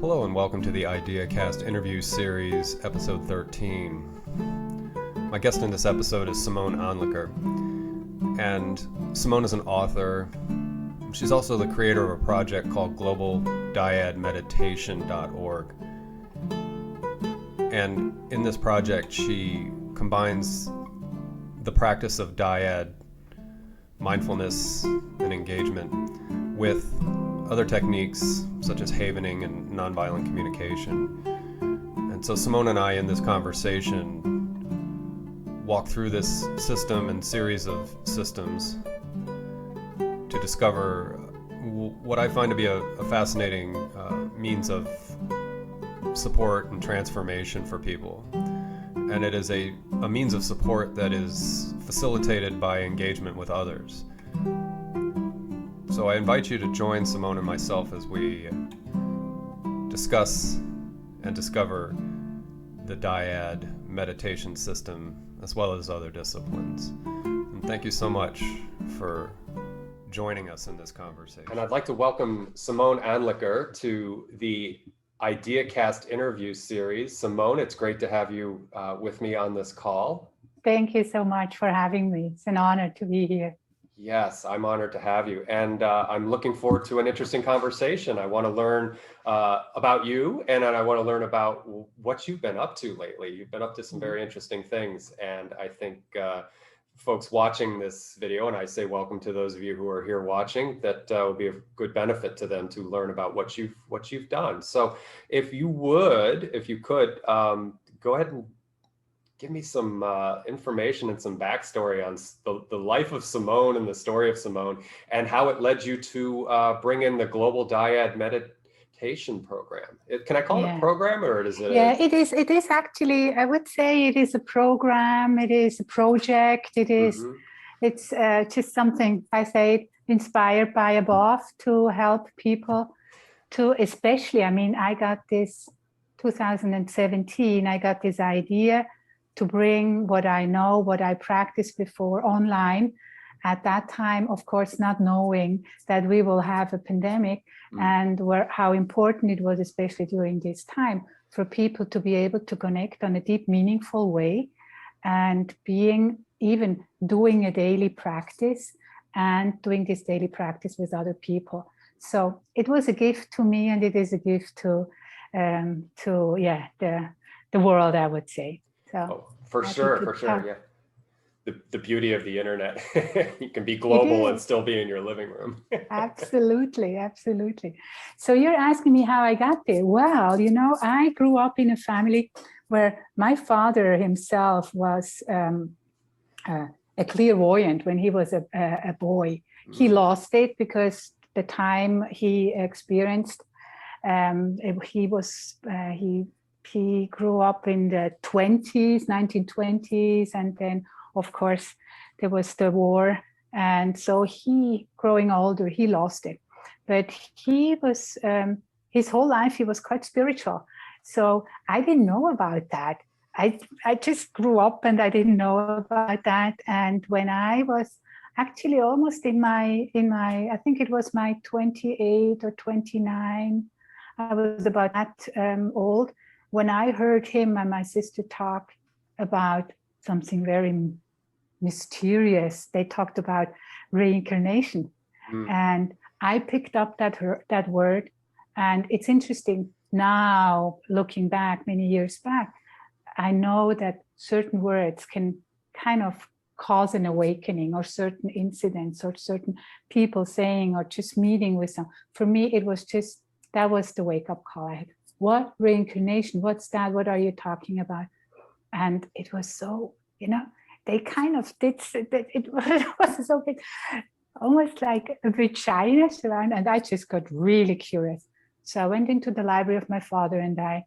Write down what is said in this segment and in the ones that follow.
Hello and welcome to the IdeaCast interview series, episode 13. My guest in this episode is Simone Anliker, and Simone is an author. She's also the creator of a project called globaldyadmeditation.org. And in this project, she combines the practice of dyad, mindfulness, and engagement with other techniques such as havening and nonviolent communication. And so Simone and I in this conversation walk through this system and series of systems to discover what I find to be a fascinating means of support and transformation for people. And it is a means of support that is facilitated by engagement with others. So I invite you to join Simone and myself as we discuss and discover the dyad meditation system as well as other disciplines. And thank you so much for joining us in this conversation. And I'd like to welcome Simone Anliker to the IdeaCast interview series. Simone, it's great to have you with me on this call. Thank you so much for having me. It's an honor to be here. Yes, I'm honored to have you. And I'm looking forward to an interesting conversation. I want to learn about you, and I want to learn about what you've been up to lately. You've been up to some very interesting things. And I think folks watching this video, and I say welcome to those of you who are here watching, that will be a good benefit to them to learn about what you've done. So if you could, go ahead and give me some information and some backstory on the life of Simone and the story of Simone and how it led you to bring in the Global Dyad Meditation program. Can I call it a program, or is it? Yeah, it is. It is actually, I would say it is a program. It is a project. It is, it's just something, I say, inspired by above to help people to, especially, I got this 2017, I got this idea to bring what I know, what I practiced before online. At that time, of course, not knowing that we will have a pandemic and how important it was, especially during this time, for people to be able to connect on a deep, meaningful way and even doing a daily practice and doing this daily practice with other people. So it was a gift to me, and it is a gift to the world, I would say. So for sure, yeah. The beauty of the internet. You can be global and still be in your living room. Absolutely. So you're asking me how I got there. Well, I grew up in a family where my father himself was a clairvoyant when he was a boy. He lost it because the time he experienced, he grew up in the 1920s, and then, of course, there was the war. And so growing older, he lost it. But he was, his whole life, he was quite spiritual. So I didn't know about that. I just grew up and I didn't know about that. And when I was actually almost in my, I think it was my 28 or 29, I was about that old, when I heard him and my sister talk about something very mysterious. They talked about reincarnation. And I picked up that word. And it's interesting now, looking back many years back, I know that certain words can kind of cause an awakening, or certain incidents, or certain people saying, or just meeting with some. For me, it was just, that was the wake-up call. I had, what reincarnation? What's that? What are you talking about? And it was so, they kind of did, it was so big, almost like a vagina around, and I just got really curious. So I went into the library of my father, and I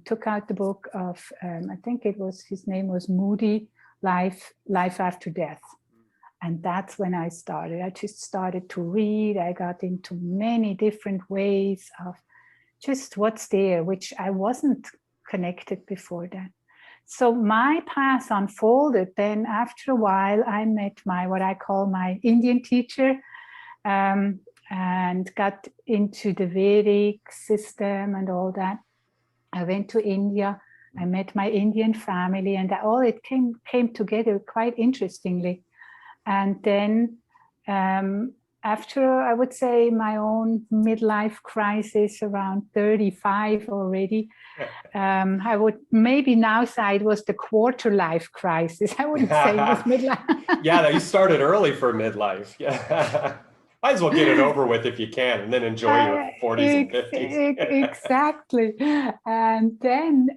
took out the book of, I think his name was Moody, Life After Death. And that's when I started. I just started to read. I got into many different ways of just what's there, which I wasn't connected before that. So my path unfolded. Then after a while, I met what I call my Indian teacher. and got into the Vedic system and all that. I went to India. I met my Indian family, and all it came together quite interestingly. And then after, I would say, my own midlife crisis around 35 already, I would maybe now say it was the quarter life crisis. I wouldn't say it was midlife. Yeah, you started early for midlife. Yeah. Might as well get it over with if you can, and then enjoy your 40s and 50s. Exactly. And then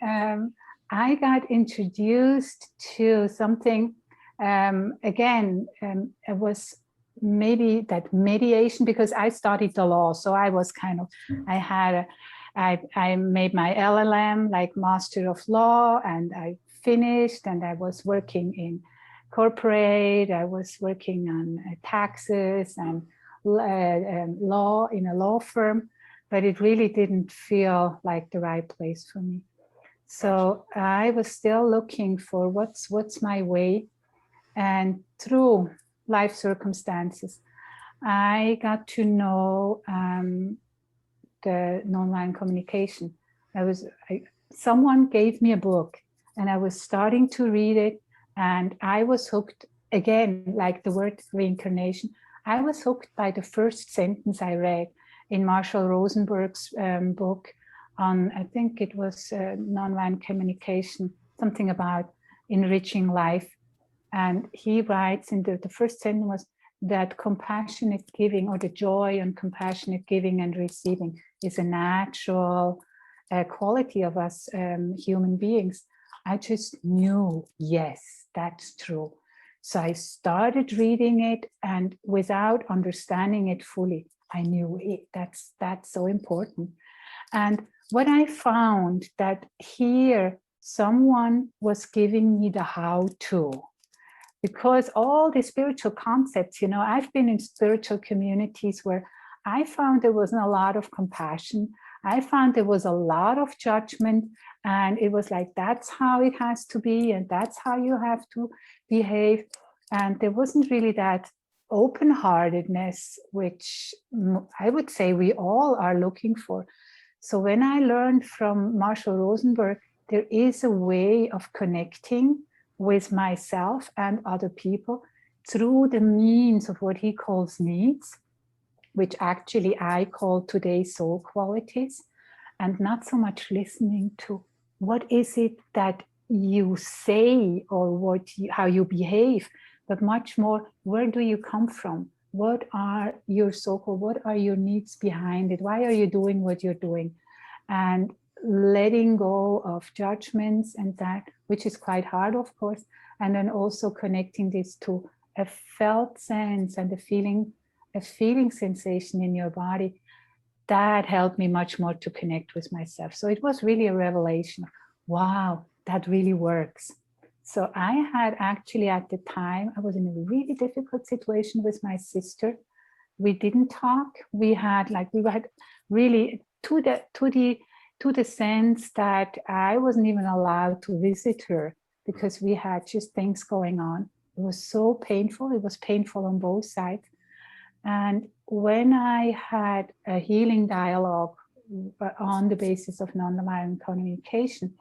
I got introduced to something, again, it was maybe that mediation, because I studied the law. So I was kind of, I made my LLM, like Master of Law, and I finished, and I was working in corporate, I was working on taxes and law in a law firm, but it really didn't feel like the right place for me. So I was still looking for what's my way. And through life circumstances, I got to know the nonviolent communication. Someone gave me a book, and I was starting to read it, and I was hooked again, like the word reincarnation. I was hooked by the first sentence I read in Marshall Rosenberg's book on, I think it was nonviolent communication, something about enriching life. And he writes in the first sentence was that compassionate giving, or the joy and compassionate giving and receiving, is a natural quality of us human beings. I just knew, yes, that's true. So I started reading it, and without understanding it fully, I knew that's so important. And what I found, that here someone was giving me the how-to, because all the spiritual concepts, I've been in spiritual communities where I found there wasn't a lot of compassion. I found there was a lot of judgment, and it was like, that's how it has to be, and that's how you have to behave. And there wasn't really that open-heartedness, which I would say we all are looking for. So when I learned from Marshall Rosenberg, there is a way of connecting with myself and other people through the means of what he calls needs, which actually I call today soul qualities, and not so much listening to what is it that you say or how you behave, but much more, where do you come from? What are your so-called, what are your needs behind it? Why are you doing what you're doing? And letting go of judgments and that, which is quite hard, of course, and then also connecting this to a felt sense and a feeling sensation in your body, that helped me much more to connect with myself. So it was really a revelation. Wow, that really works. So I had actually, at the time, I was in a really difficult situation with my sister. We didn't talk. We had really to the sense that I wasn't even allowed to visit her, because we had just things going on. It was so painful. It was painful on both sides. And when I had a healing dialogue on the basis of nonviolent communication,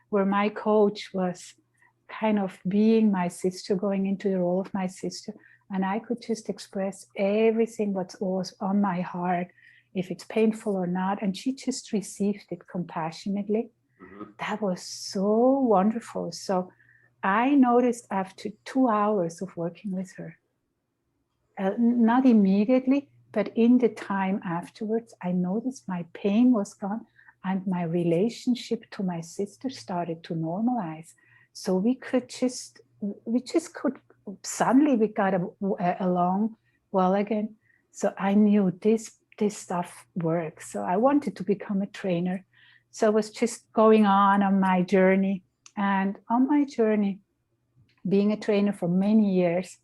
where my coach was kind of being my sister, going into the role of my sister, and I could just express everything what was on my heart, if it's painful or not, and she just received it compassionately. Mm-hmm. That was so wonderful. So I noticed after 2 hours of working with her, not immediately, but in the time afterwards, I noticed my pain was gone, and my relationship to my sister started to normalize. So we got along well again. So I knew this stuff works. So I wanted to become a trainer. So I was just going on my journey. And on my journey, being a trainer for many years,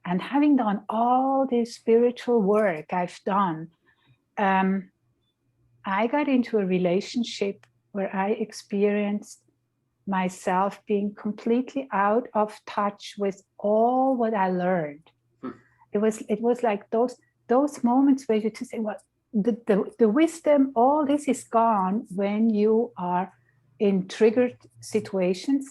and having done all this spiritual work I've done, I got into a relationship where I experienced myself being completely out of touch with all what I learned. It was like those moments where you just say, well, the wisdom, all this is gone when you are in triggered situations.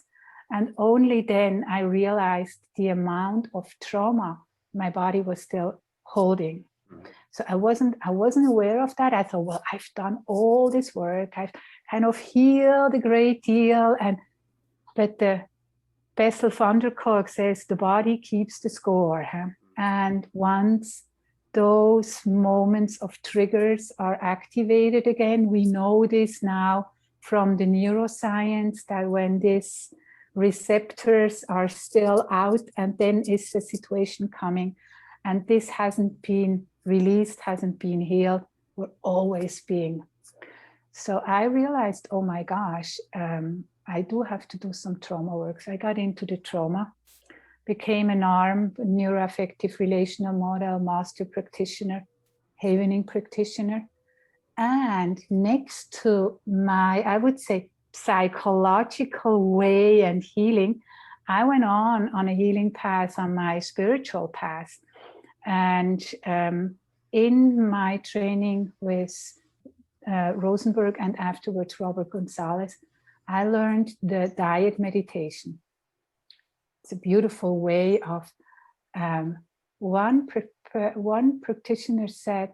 And only then I realized the amount of trauma my body was still holding. So I wasn't aware of that. I thought, well, I've done all this work. I've kind of healed a great deal. But the Bessel van der Kolk says the body keeps the score. Huh? And once those moments of triggers are activated again, we know this now from the neuroscience, that when these receptors are still out, and then is the situation coming, and this hasn't been released, hasn't been healed, we're always being. So I realized, oh my gosh, I do have to do some trauma work. So I got into the trauma, became an ARM, neuroaffective relational model master practitioner, havening practitioner. And next to my, I would say, psychological way and healing, I went on a healing path, on my spiritual path. And in my training with Rosenberg and afterwards Robert Gonzalez, I learned the Dyad meditation. It's a beautiful way of, one practitioner said,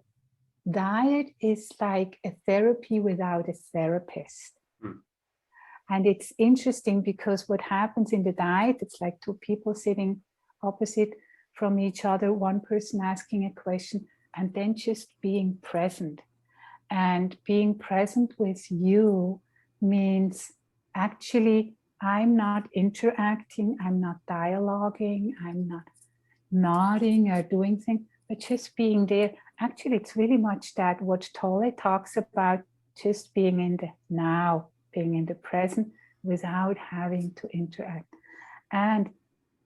Dyad is like a therapy without a therapist. And it's interesting because what happens in the Dyad, it's like two people sitting opposite from each other, one person asking a question, and then just being present. And being present with you means actually I'm not interacting, I'm not dialoguing, I'm not nodding or doing things, but just being there. Actually, it's really much that what Tolle talks about, just being in the now, being in the present without having to interact. And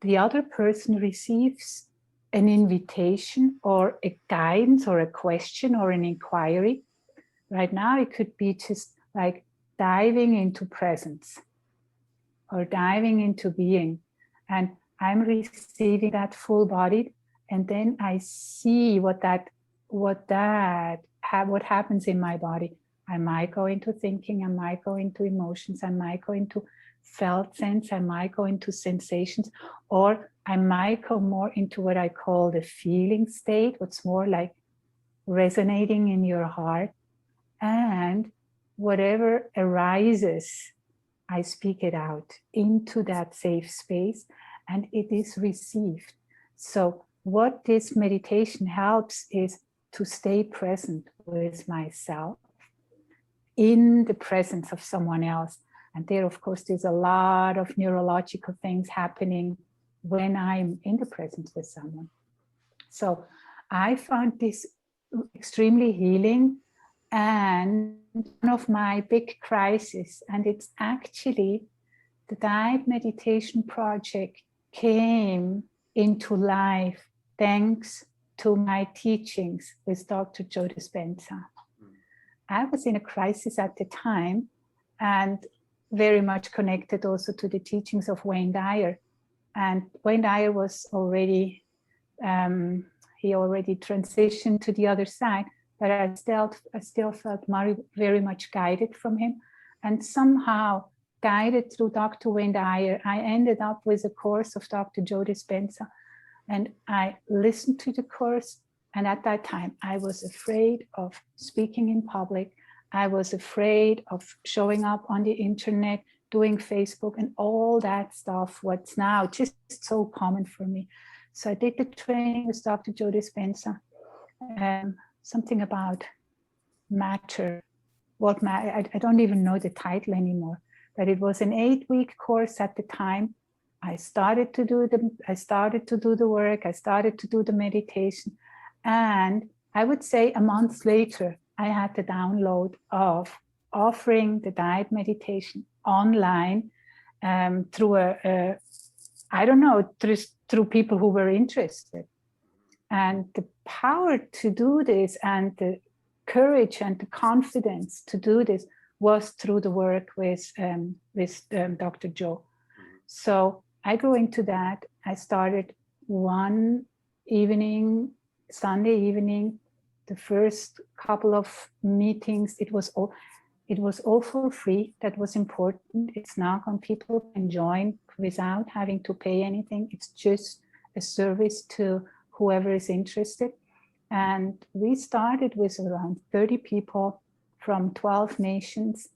the other person receives an invitation or a guidance or a question or an inquiry. Right now, it could be just like diving into presence or diving into being. And I'm receiving that full-bodied, and then I see what happens in my body. I might go into thinking, I might go into emotions, I might go into felt sense, I might go into sensations, or I might go more into what I call the feeling state, what's more like resonating in your heart. And whatever arises, I speak it out into that safe space, and it is received. So what this meditation helps is to stay present with myself in the presence of someone else. And there, of course, there's a lot of neurological things happening when I'm in the presence with someone. So I found this extremely healing and one of my big crises. And it's actually the Dyad meditation project came into life thanks to my teachings with Dr. Joe Dispenza. I was in a crisis at the time and very much connected also to the teachings of Wayne Dyer. And Wayne Dyer was already, he already transitioned to the other side, but I still felt very much guided from him. And somehow guided through Dr. Wayne Dyer, I ended up with a course of Dr. Joe Dispenza. And I listened to the course. And at that time, I was afraid of speaking in public. I was afraid of showing up on the internet, doing Facebook and all that stuff, what's now just so common for me. So I did the training with Dr. Joe Dispenza, something about matter. I don't even know the title anymore, but it was an 8-week course at the time. I started to do the work, I started to do the meditation. And I would say a month later, I had the download of offering the Dyad meditation online through through people who were interested. And the power to do this and the courage and the confidence to do this was through the work with Dr. Joe. So I go into that. I started one evening Sunday evening, the first couple of meetings, it was all for free. That was important. It's not when people can join without having to pay anything. It's just a service to whoever is interested. And we started with around 30 people from 12 nations.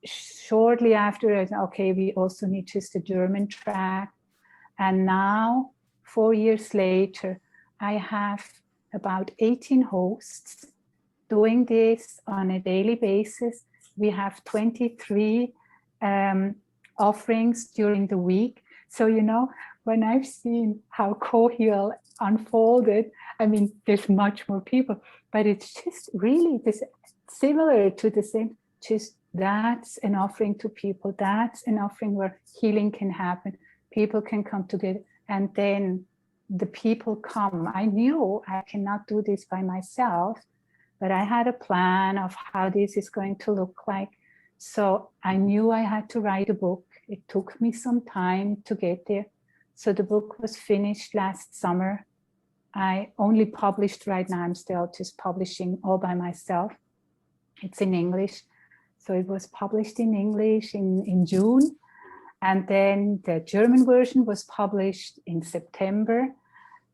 Shortly after, okay, we also need just a German track. And now, 4 years later, I have about 18 hosts doing this on a daily basis. We have 23 offerings during the week. So, when I've seen how Coheal unfolded, I mean, there's much more people, but it's just really this similar to the same, just that's an offering to people. That's an offering where healing can happen. People can come together, and then the people come. I knew I cannot do this by myself, but I had a plan of how this is going to look like. So I knew I had to write a book. It took me some time to get there. So the book was finished last summer. I only published right now. I'm still just publishing all by myself. It's in English. So it was published in English in June. And then the German version was published in September.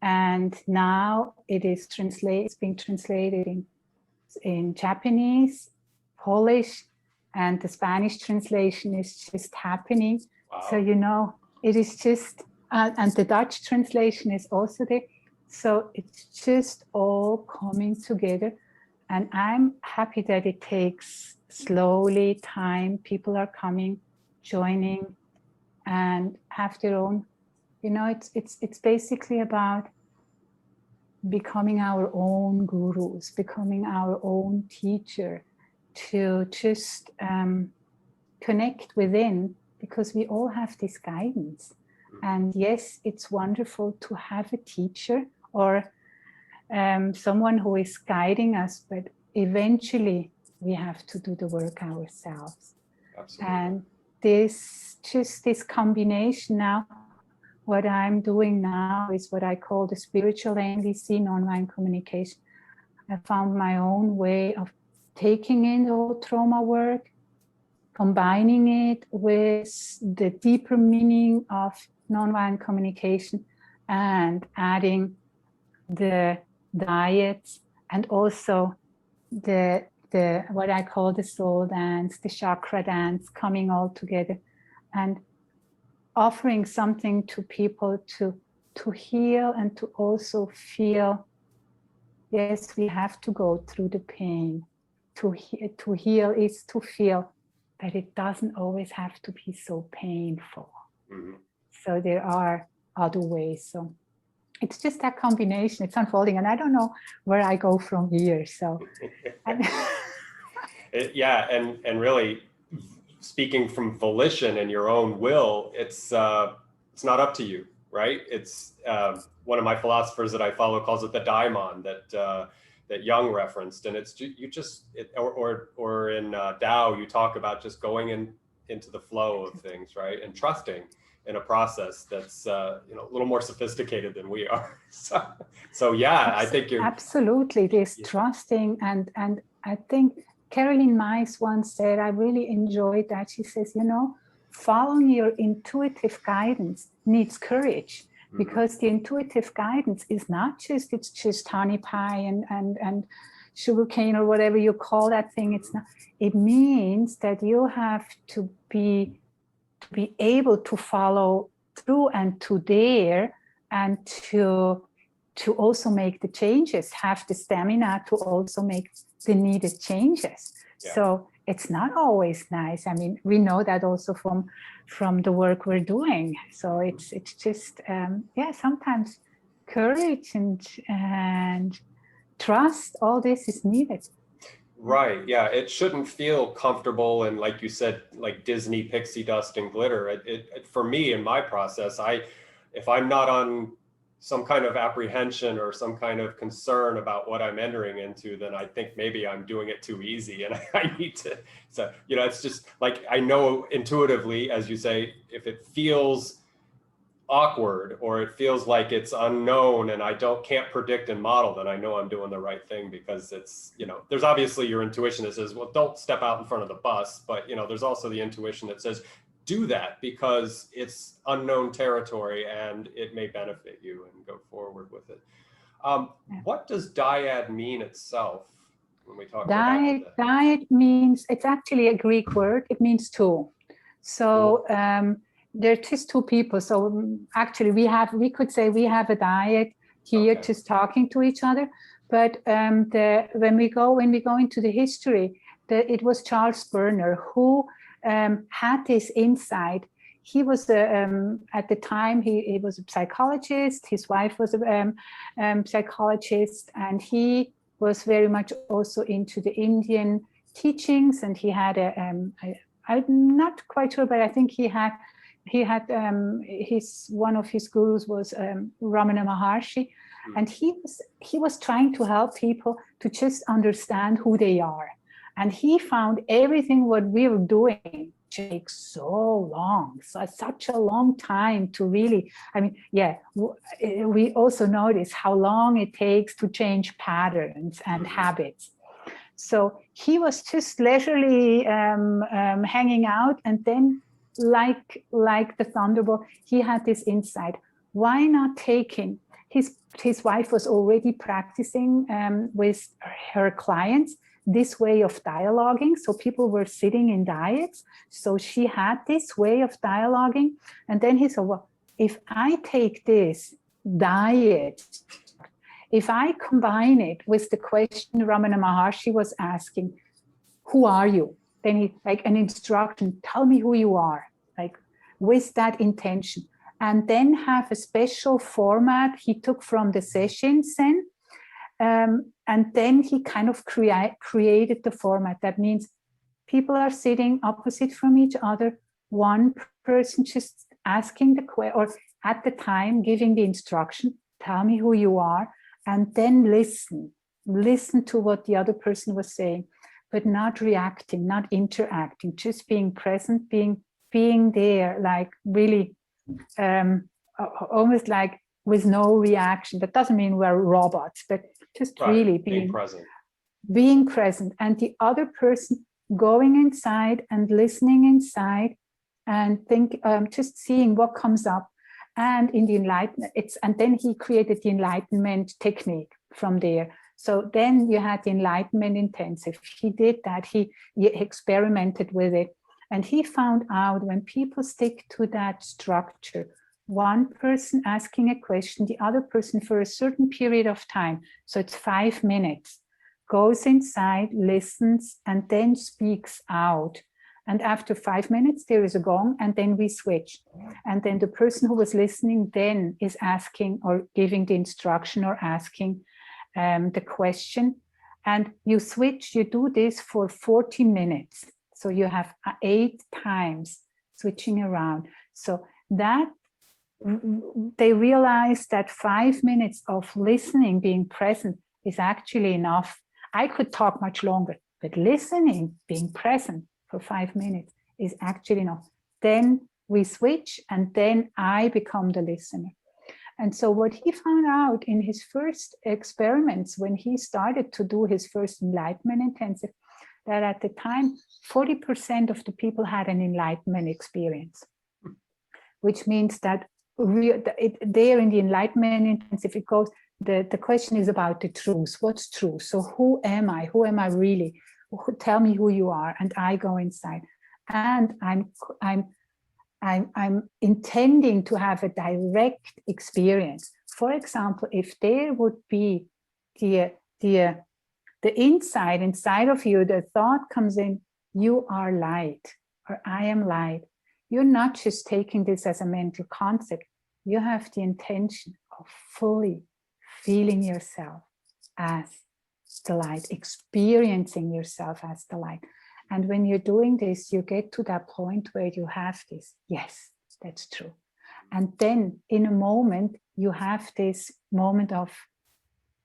And now it is it's being translated in Japanese, Polish, and the Spanish translation is just happening. Wow. So, it is just, and the Dutch translation is also there. So it's just all coming together. And I'm happy that it takes slowly time. People are coming, joining, and have their own, it's basically about becoming our own gurus, becoming our own teacher, to just connect within, because we all have this guidance. And yes, it's wonderful to have a teacher or someone who is guiding us, but eventually we have to do the work ourselves. Absolutely. And this combination now, what I'm doing now is what I call the spiritual NVC, nonviolent communication. I found my own way of taking in the whole trauma work, combining it with the deeper meaning of nonviolent communication, and adding the diets, and also the what I call the soul dance, the chakra dance, coming all together, and offering something to people to heal and to also feel. Yes, we have to go through the pain. To heal is to feel, but it doesn't always have to be so painful. Mm-hmm. So there are other ways. So it's just that combination. It's unfolding, and I don't know where I go from here. So, yeah, and really, speaking from volition and your own will, it's not up to you, right? It's one of my philosophers that I follow calls it the daimon that Jung referenced, and it's or in Tao you talk about just going into the flow of things, right, and trusting in a process that's a little more sophisticated than we are. So yeah, I think you're absolutely this trusting, and I think Caroline Myss once said, I really enjoyed that. She says, following your intuitive guidance needs courage, because the intuitive guidance is not just, it's just honey pie and sugarcane or whatever you call that thing. It's not. It means that you have to be able to follow through and to dare and to also make the changes, have the stamina to also make the needed changes. Yeah. So it's not always nice. I mean, we know that also from the work we're doing. So it's just, sometimes courage and trust, all this is needed. Right. Yeah. It shouldn't feel comfortable and, like you said, like Disney pixie dust and glitter. It for me in my process, if I'm not on some kind of apprehension or some kind of concern about what I'm entering into, then I think maybe I'm doing it too easy, and I need to. So it's just like, I know intuitively, as you say, if it feels awkward or it feels like it's unknown and I can't predict and model, then I know I'm doing the right thing, because it's, there's obviously your intuition that says, well, don't step out in front of the bus, but there's also the intuition that says, do that because it's unknown territory and it may benefit you, and go forward with it. What does dyad mean itself when we talk Dyad means, it's actually a Greek word. It means two. So they're just two people. So actually we could say we have a dyad here, just talking to each other. But when we go into the history, it was Charles Burner who had this insight. He was at the time he was a psychologist. His wife was a psychologist, and he was very much also into the Indian teachings. And he had I'm not quite sure, but I think he had one of his gurus was Ramana Maharshi, and he was trying to help people to just understand who they are. And he found everything what we were doing takes so long, such a long time to really, we also notice how long it takes to change patterns and habits. So he was just leisurely hanging out, and then like the thunderbolt, he had this insight. Why not taking his wife was already practicing with her clients this way of dialoguing. So people were sitting in dyads. So she had this way of dialoguing. And then he said, well, if I take this dyad, if I combine it with the question Ramana Maharshi was asking, who are you? Then he, like an instruction, tell me who you are, like with that intention. And then have a special format he took from the sessions then. And then he kind of created the format. That means people are sitting opposite from each other, one person just asking the question, or at the time giving the instruction, tell me who you are, and then listen to what the other person was saying, but not reacting, not interacting, just being present, being there, like really almost like with no reaction. That doesn't mean we're robots, but just really being present. And the other person going inside and listening inside and just seeing what comes up. And in the enlightenment, and then he created the enlightenment technique from there. So then you had the enlightenment intensive. He did that, he experimented with it. And he found out when people stick to that structure, one person asking a question, the other person for a certain period of time, so it's 5 minutes, goes inside, listens, and then speaks out. And after 5 minutes, there is a gong, and then we switch. And then the person who was listening then is asking or giving the instruction or asking the question. And you switch, you do this for 40 minutes. So you have 8 times switching around. So that they realized that 5 minutes of listening, being present, is actually enough. I could talk much longer, but listening, being present for 5 minutes is actually enough. Then we switch, and then I become the listener. And so what he found out in his first experiments, when he started to do his first enlightenment intensive, that at the time, 40% of the people had an enlightenment experience, which means that there in the enlightenment intensive, it goes, the question is about the truth. What's true? So who am I? Who am I really? Tell me who you are. And I go inside. And I'm intending to have a direct experience. For example, if there would be the insight inside of you, the thought comes in, you are light, or I am light. You're not just taking this as a mental concept. You have the intention of fully feeling yourself as the light, experiencing yourself as the light. And when you're doing this, you get to that point where you have this, yes, that's true. And then in a moment, you have this moment of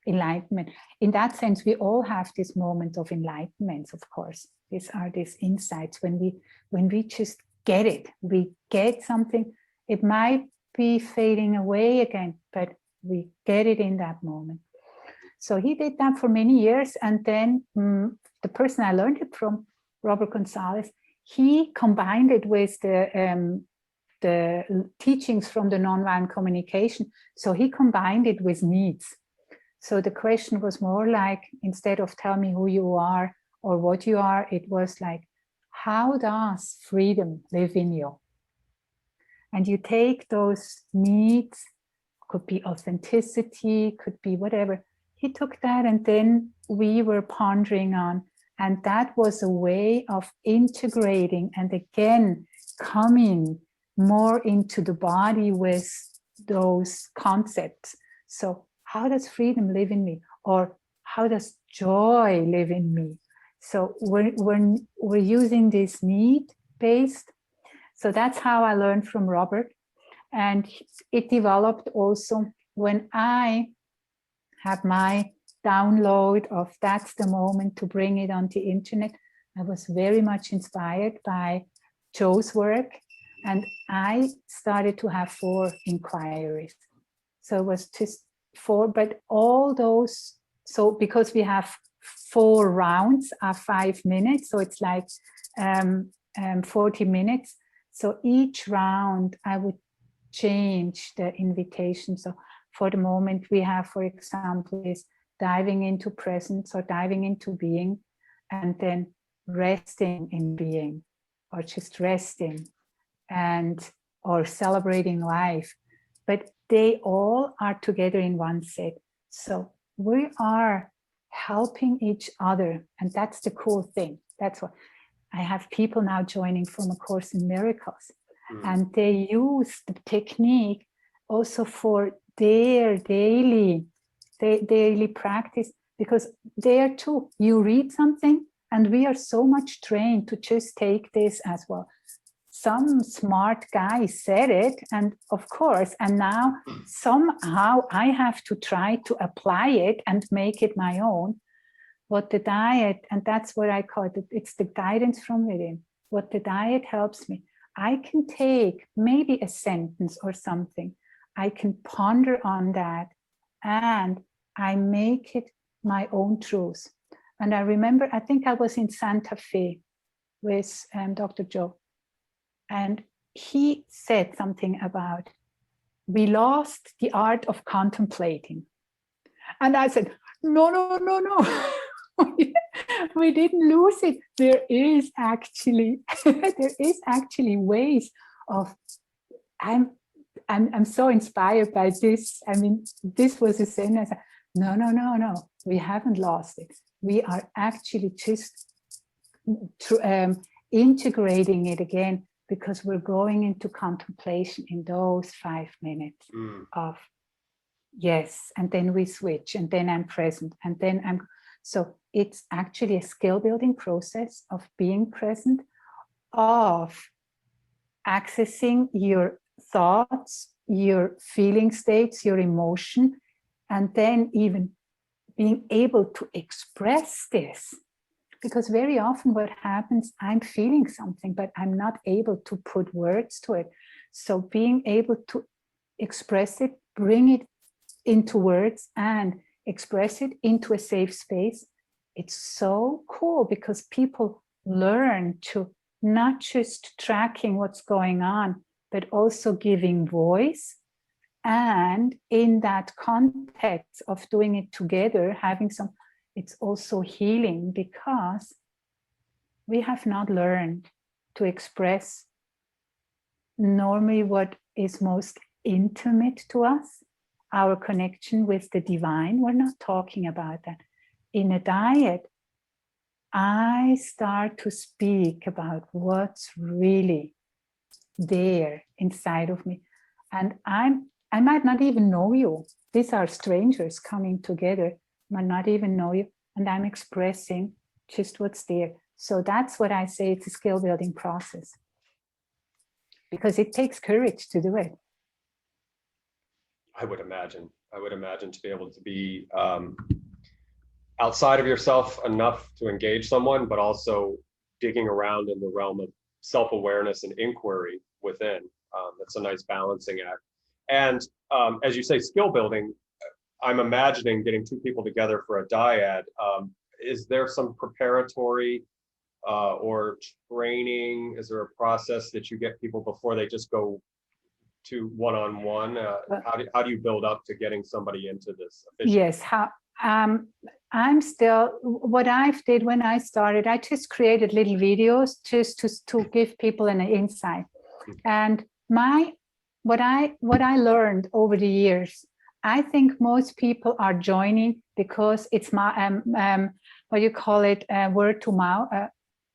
enlightenment. In that sense, we all have this moment of enlightenment, of course. These are these insights when we just get it. We get something. It might be fading away again, but we get it in that moment. So he did that for many years. And then the person I learned it from, Robert Gonzalez, he combined it with the teachings from the nonviolent communication. So he combined it with needs. So the question was more like, instead of tell me who you are or what you are, it was like, how does freedom live in you? And you take those needs, could be authenticity, could be whatever. He took that, and then we were pondering on, and that was a way of integrating and again coming more into the body with those concepts. So how does freedom live in me? Or how does joy live in me? So we're using this need-based. So that's how I learned from Robert. And it developed also when I had my download of that's the moment to bring it on the internet. I was very much inspired by Joe's work, and I started to have 4 inquiries. So it was just 4, but all those, so because we have 4 rounds of 5 minutes, so it's like 40 minutes. So each round I would change the invitation. So for the moment we have, for example, is diving into presence or diving into being, and then resting in being, or just resting, and or celebrating life. But they all are together in one set. So we are helping each other, and that's the cool thing. That's what I have people now joining from A Course in Miracles, and they use the technique also for their daily practice, because there too, you read something and we are so much trained to just take this as, well, some smart guy said it, and of course, and now somehow I have to try to apply it and make it my own. What the diet, and that's what I call it, it's the guidance from within. What the diet helps me, I can take maybe a sentence or something, I can ponder on that, and I make it my own truth. And I remember, I think I was in Santa Fe with Dr. Joe, and he said something about, we lost the art of contemplating. And I said, no. We didn't lose it. There is actually ways of, I'm so inspired by this. I mean, this was a sentence. No. We haven't lost it. We are actually just integrating it again, because we're going into contemplation in those 5 minutes of yes, and then we switch, and then I'm present, and then I'm. So it's actually a skill building process of being present, of accessing your thoughts, your feeling states, your emotion, and then even being able to express this. Because very often what happens, I'm feeling something, but I'm not able to put words to it. So being able to express it, bring it into words and express it into a safe space, it's so cool, because people learn to not just tracking what's going on, but also giving voice. And in that context of doing it together, having some, it's also healing, because we have not learned to express normally what is most intimate to us, our connection with the divine. We're not talking about that. In a diet, I start to speak about what's really there inside of me. And I might not even know you. These are strangers coming together, might not even know you, and I'm expressing just what's there. So that's what I say, it's a skill building process, because it takes courage to do it. I would imagine to be able to be outside of yourself enough to engage someone, but also digging around in the realm of self-awareness and inquiry within. That's a nice balancing act. And as you say, skill building, I'm imagining getting two people together for a dyad. Is there some preparatory or training? Is there a process that you get people before they just go to one-on-one? How do you build up to getting somebody into this officially? Yes, I'm still, what I did when I started, I just created little videos just to give people an insight. And what I learned over the years, I think most people are joining because it's my what you call it, word to mouth,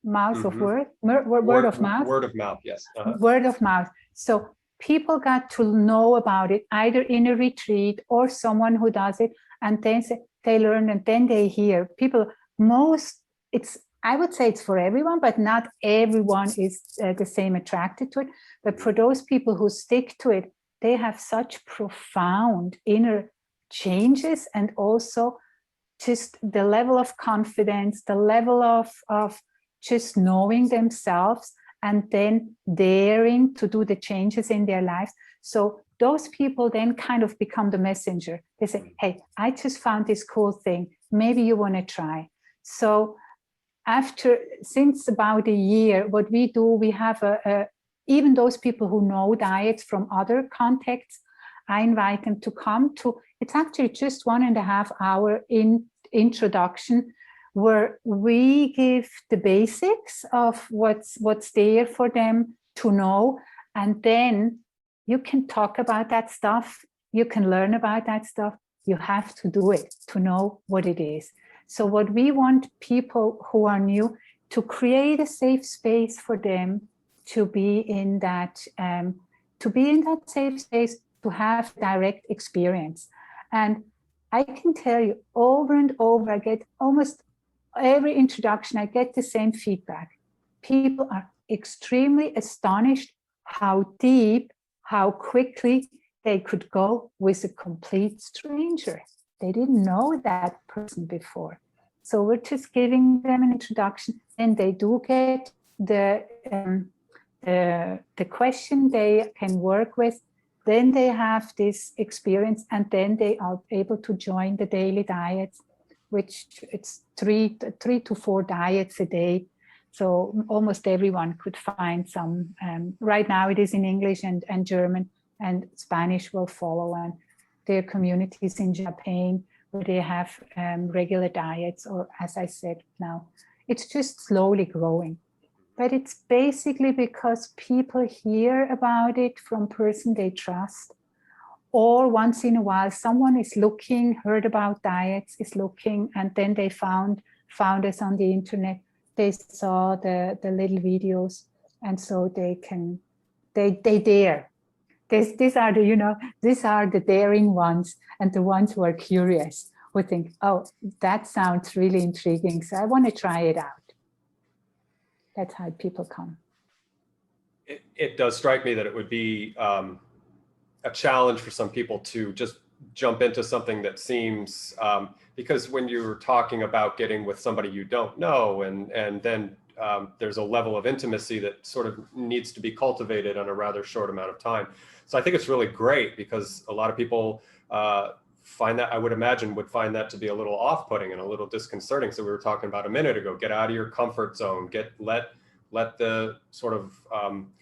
mouth of word, word of mouth. Word of mouth, yes. Word of mouth. So people got to know about it either in a retreat or someone who does it, and then they learn and then they hear. People, I would say it's for everyone, but not everyone is the same attracted to it. But for those people who stick to it, they have such profound inner changes, and also just the level of confidence, the level of just knowing themselves, and then daring to do the changes in their lives. So those people then kind of become the messenger. They say, hey, I just found this cool thing. Maybe you want to try. So since about a year, what we do, we have even those people who know diets from other contexts, I invite them to come to, it's actually just 1.5 hour introduction, where we give the basics of what's there for them to know. And then you can talk about that stuff. You can learn about that stuff. You have to do it to know what it is. So what we want people who are new to create a safe space for them to be in that safe space, to have direct experience. And I can tell you over and over, I get almost every introduction, I get the same feedback. People are extremely astonished how deep, how quickly they could go with a complete stranger. They didn't know that person before. So we're just giving them an introduction, and they do get the question they can work with. Then they have this experience, and then they are able to join the daily diets, which it's 3 to 4 diets a day. So almost everyone could find some. Right now it is in English and German, and Spanish will follow. And there are communities in Japan where they have regular diets, or as I said now, it's just slowly growing. But it's basically because people hear about it from person they trust, or once in a while someone is looking, heard about diets, is looking, and then they found us on the internet. They saw the little videos, and so they dare. These are the daring ones, and the ones who are curious, who think, oh, that sounds really intriguing, so I want to try it out. That's how people come. It does strike me that it would be a challenge for some people to just jump into something that seems, because when you're talking about getting with somebody you don't know, and then there's a level of intimacy that sort of needs to be cultivated on a rather short amount of time. So I think it's really great, because a lot of people find that, I would imagine, would find that to be a little off-putting and a little disconcerting. So we were talking about a minute ago, get out of your comfort zone, let the sort of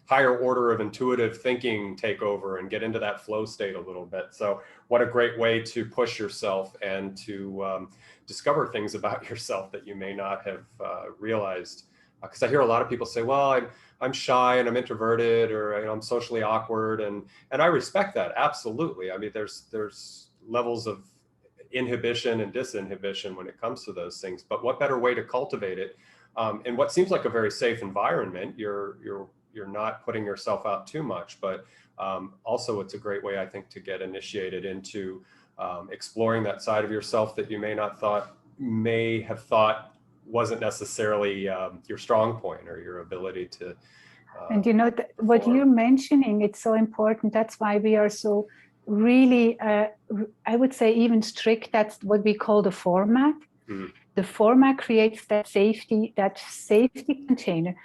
higher order of intuitive thinking take over and get into that flow state a little bit. So what a great way to push yourself and to discover things about yourself that you may not have realized. Because I hear a lot of people say, well, I'm shy and I'm introverted, or I'm socially awkward, and I respect that, absolutely. I mean, there's levels of inhibition and disinhibition when it comes to those things, but what better way to cultivate it in what seems like a very safe environment? You're not putting yourself out too much, but also it's a great way, I think, to get initiated into exploring that side of yourself that you may have thought wasn't necessarily your strong point or your ability to. And what you're mentioning, it's so important. That's why we are so really, I would say, even strict. That's what we call the format. Mm-hmm. The format creates that safety container.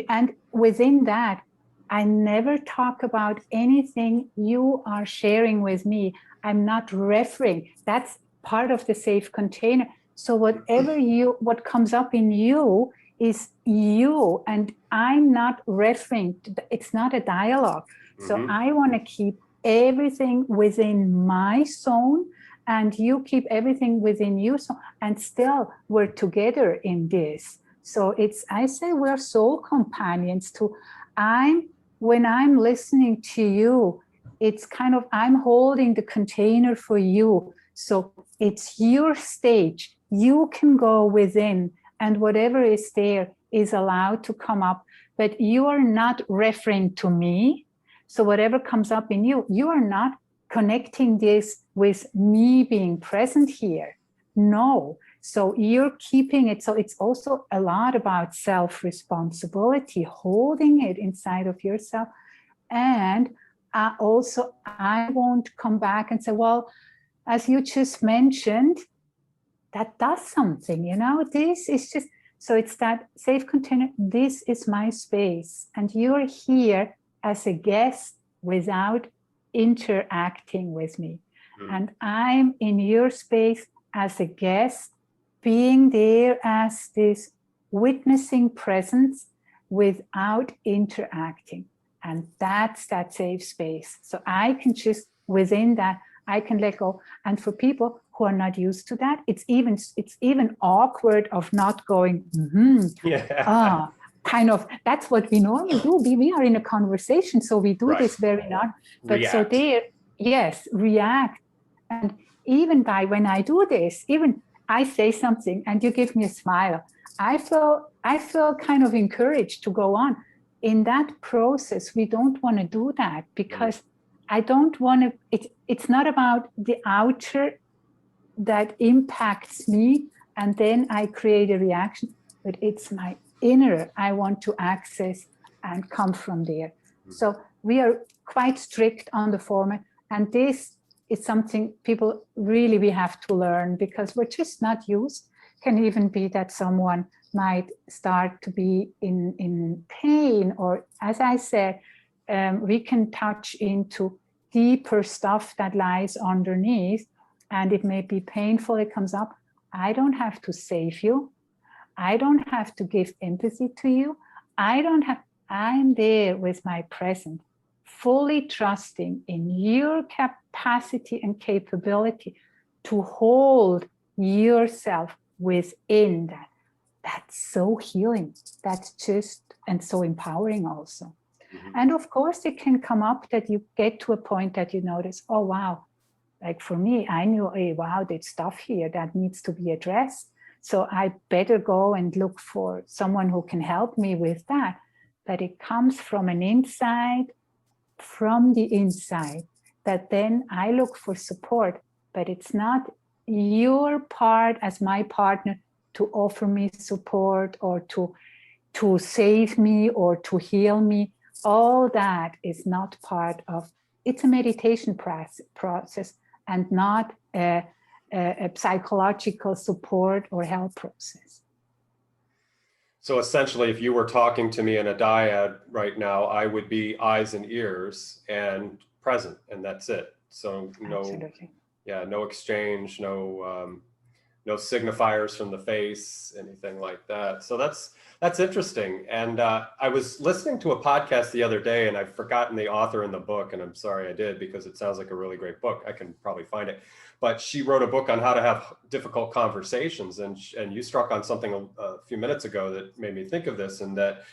And within that, I never talk about anything you are sharing with me. I'm not referring. That's part of the safe container. So what comes up in you is you, and I'm not referring. It's not a dialogue. So I want to keep everything within my zone, and you keep everything within you. So, and still we're together in this. So I say we're soul companions too. When I'm listening to you, it's kind of, I'm holding the container for you. So it's your stage. You can go within, and whatever is there is allowed to come up, but you are not referring to me. So whatever comes up in you, you are not connecting this with me being present here. No. So you're keeping it. So it's also a lot about self-responsibility, holding it inside of yourself. And I won't come back and say, well, as you just mentioned, that does something, this is just, so it's that safe container. This is my space, and you're here as a guest without interacting with me. And I'm in your space as a guest, being there as this witnessing presence without interacting. And that's that safe space. So I can just, within that, I can let go. And for people who are not used to that, it's even awkward of not going, kind of, that's what we normally do. We are in a conversation, so we do this very not. But react. So there, yes, react. And even when I do this, even I say something and you give me a smile, I feel kind of encouraged to go on. In that process, we don't want to do that, because I don't want to, it's not about the outer that impacts me and then I create a reaction, but it's my inner I want to access and come from there. So we are quite strict on the format, and this is something people really, we have to learn, because we're just not used. Can even be that someone might start to be in pain, or as I said, we can touch into deeper stuff that lies underneath, and it may be painful, it comes up. I don't have to save you. I don't have to give empathy to you. I'm there with my present, fully trusting in your capacity and capability to hold yourself within that. That's so healing. That's just, and so empowering also. And of course, it can come up that you get to a point that you notice, oh, wow, like for me, I knew, hey, wow, there's stuff here that needs to be addressed. So I better go and look for someone who can help me with that. But it comes from the inside, that then I look for support, but it's not your part as my partner to offer me support or to save me or to heal me. All that is not part of, it's a meditation process and not a psychological support or help process. So essentially, if you were talking to me in a dyad right now, I would be eyes and ears and present, and that's it. So no exchange, no signifiers from the face, anything like that. So that's interesting. And I was listening to a podcast the other day, and I've forgotten the author in the book, and I'm sorry I did, because it sounds like a really great book. I can probably find it. But she wrote a book on how to have difficult conversations. And you struck on something a few minutes ago that made me think of this, and that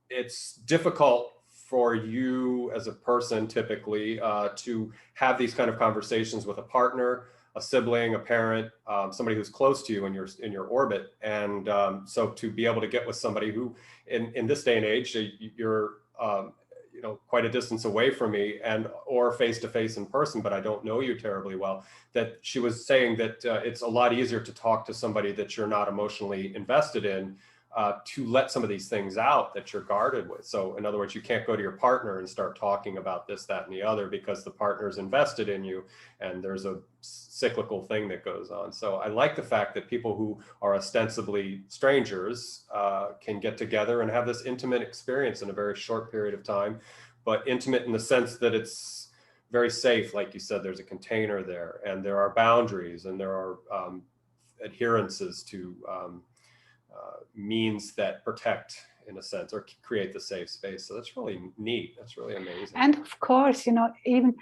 it's difficult for you as a person typically to have these kind of conversations with a partner, a sibling, a parent, somebody who's close to you in your orbit. And so to be able to get with somebody who in this day and age, you're quite a distance away from me, or face-to-face in person, but I don't know you terribly well, that she was saying that it's a lot easier to talk to somebody that you're not emotionally invested in, to let some of these things out that you're guarded with. So in other words, you can't go to your partner and start talking about this, that, and the other, because the partner's invested in you and there's a cyclical thing that goes on. So I like the fact that people who are ostensibly strangers can get together and have this intimate experience in a very short period of time, but intimate in the sense that it's very safe. Like you said, there's a container there and there are boundaries and there are adherences to means that protect, in a sense, or create the safe space. So that's really neat. That's really amazing. And of course, you know, even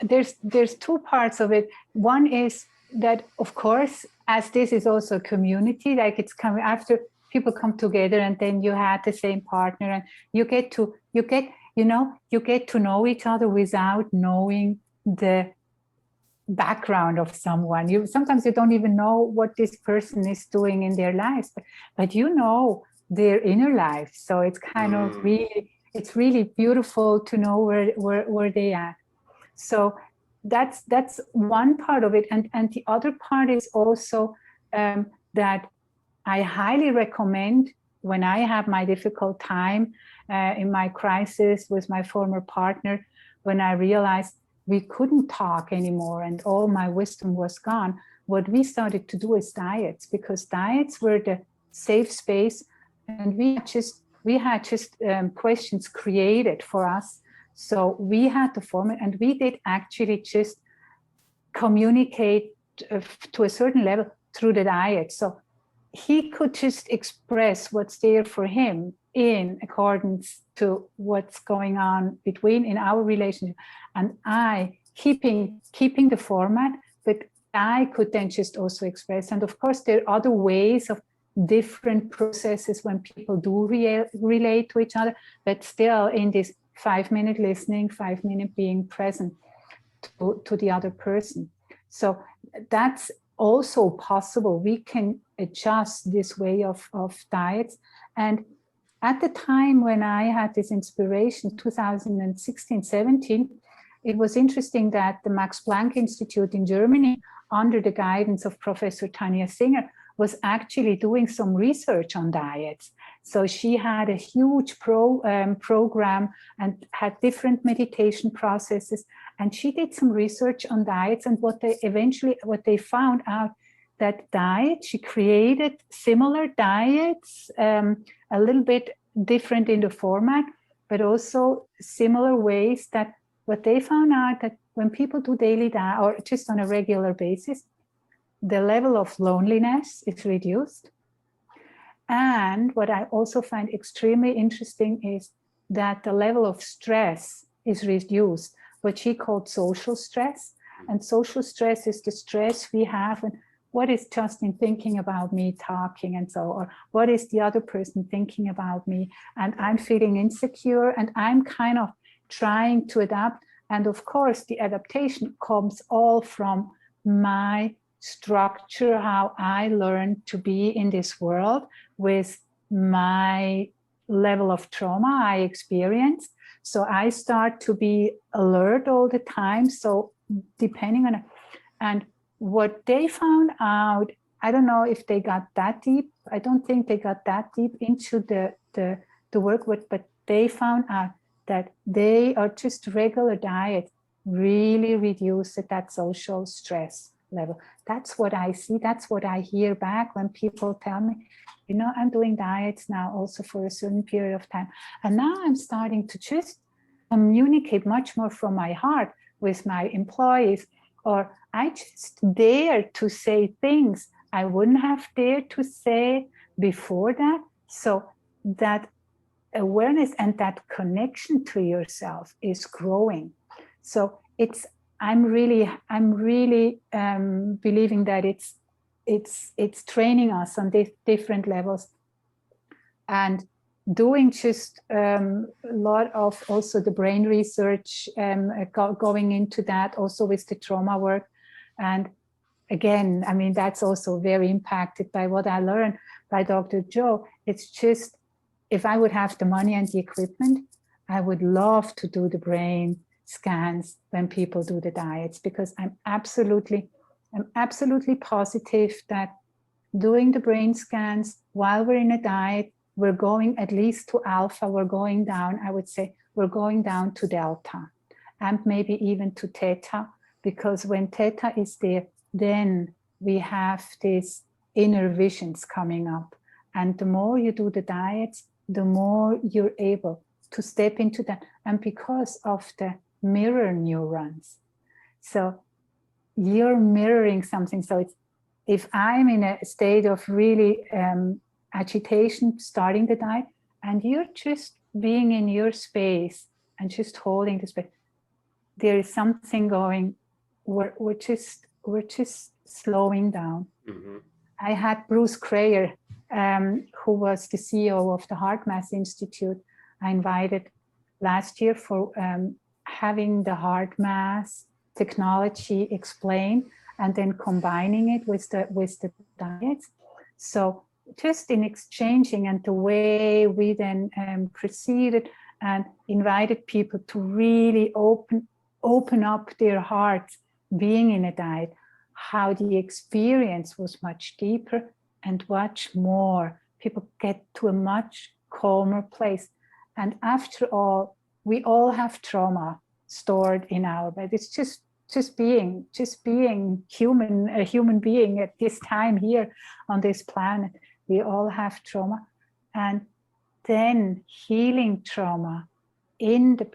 there's two parts of it. One is that, of course, as this is also a community, like it's coming after people come together and then you had the same partner and you get to know each other without knowing the background of someone. Sometimes you don't even know what this person is doing in their lives, but you know their inner life. So it's kind of really beautiful to know where they are. So that's one part of it, and the other part is also that I highly recommend, when I have my difficult time in my crisis with my former partner, when I realized we couldn't talk anymore and all my wisdom was gone, what we started to do is diets, because diets were the safe space, and we had just questions created for us. So we had the format, and we did actually just communicate to a certain level through the diet. So he could just express what's there for him in accordance to what's going on in our relationship, and I keeping the format, but I could then just also express. And of course, there are other ways of different processes when people do relate to each other, but still in this 5-minute listening, 5-minute being present to the other person. So that's also possible. We can adjust this way of diets. And at the time when I had this inspiration, 2016, 17, it was interesting that the Max Planck Institute in Germany, under the guidance of Professor Tanya Singer, was actually doing some research on diets. So she had a huge program and had different meditation processes. And she did some research on diets, and what they found out, that diet, she created similar diets, a little bit different in the format, but also similar ways, that what they found out that when people do daily diet or just on a regular basis, the level of loneliness is reduced. And what I also find extremely interesting is that the level of stress is reduced, what she called social stress. And social stress is the stress we have, and what is Justin thinking about me talking, and so, or what is the other person thinking about me, and I'm feeling insecure and I'm kind of trying to adapt. And of course, the adaptation comes all from my structure, how I learned to be in this world with my level of trauma I experienced. So I start to be alert all the time. So depending on, and what they found out, I don't know if they got that deep. I don't think they got that deep into the work, but they found out that they are just regular diet really reduce that social stress level. That's what I see. That's what I hear back when people tell me, you know, I'm doing diets now also for a certain period of time. And now I'm starting to just communicate much more from my heart with my employees, or I just dare to say things I wouldn't have dared to say before that. So that awareness and that connection to yourself is growing. So I'm really believing that it's training us on different levels, and doing just a lot of also the brain research, going into that also with the trauma work. And again, I mean, that's also very impacted by what I learned by Dr. Joe. It's just, if I would have the money and the equipment, I would love to do the brain scans when people do the diets, because I'm absolutely positive that doing the brain scans while we're in a diet, we're going at least to alpha, we're going down, I would say, we're going down to delta and maybe even to theta, because when theta is there, then we have these inner visions coming up. And the more you do the diets, the more you're able to step into that. And because of the mirror neurons, so you're mirroring something. So it's, if I'm in a state of really agitation, starting the diet, and you're just being in your space and just holding the space, there is something going, we're just slowing down. Mm-hmm. I had Bruce Crayer, who was the CEO of the Heart Math Institute. I invited last year for having the heart math technology explained and then combining it with the diets. So just in exchanging and the way we then proceeded and invited people to really open up their hearts being in a diet, how the experience was much deeper and much more. People get to a much calmer place. And after all, we all have trauma stored in our body. It's just being human, a human being at this time here on this planet. We all have trauma. And then healing trauma, in the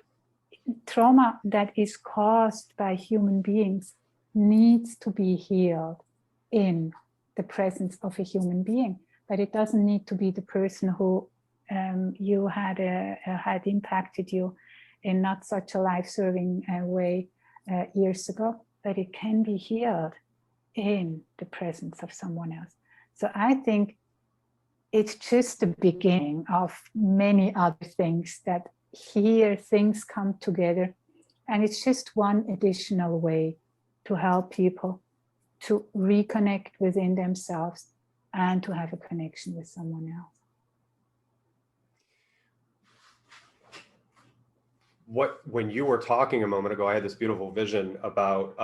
trauma that is caused by human beings, needs to be healed in the presence of a human being. But it doesn't need to be the person who you had impacted you in not such a life-serving way years ago, but it can be healed in the presence of someone else. So I think it's just the beginning of many other things, that here things come together, and it's just one additional way to help people to reconnect within themselves and to have a connection with someone else. When you were talking a moment ago, I had this beautiful vision about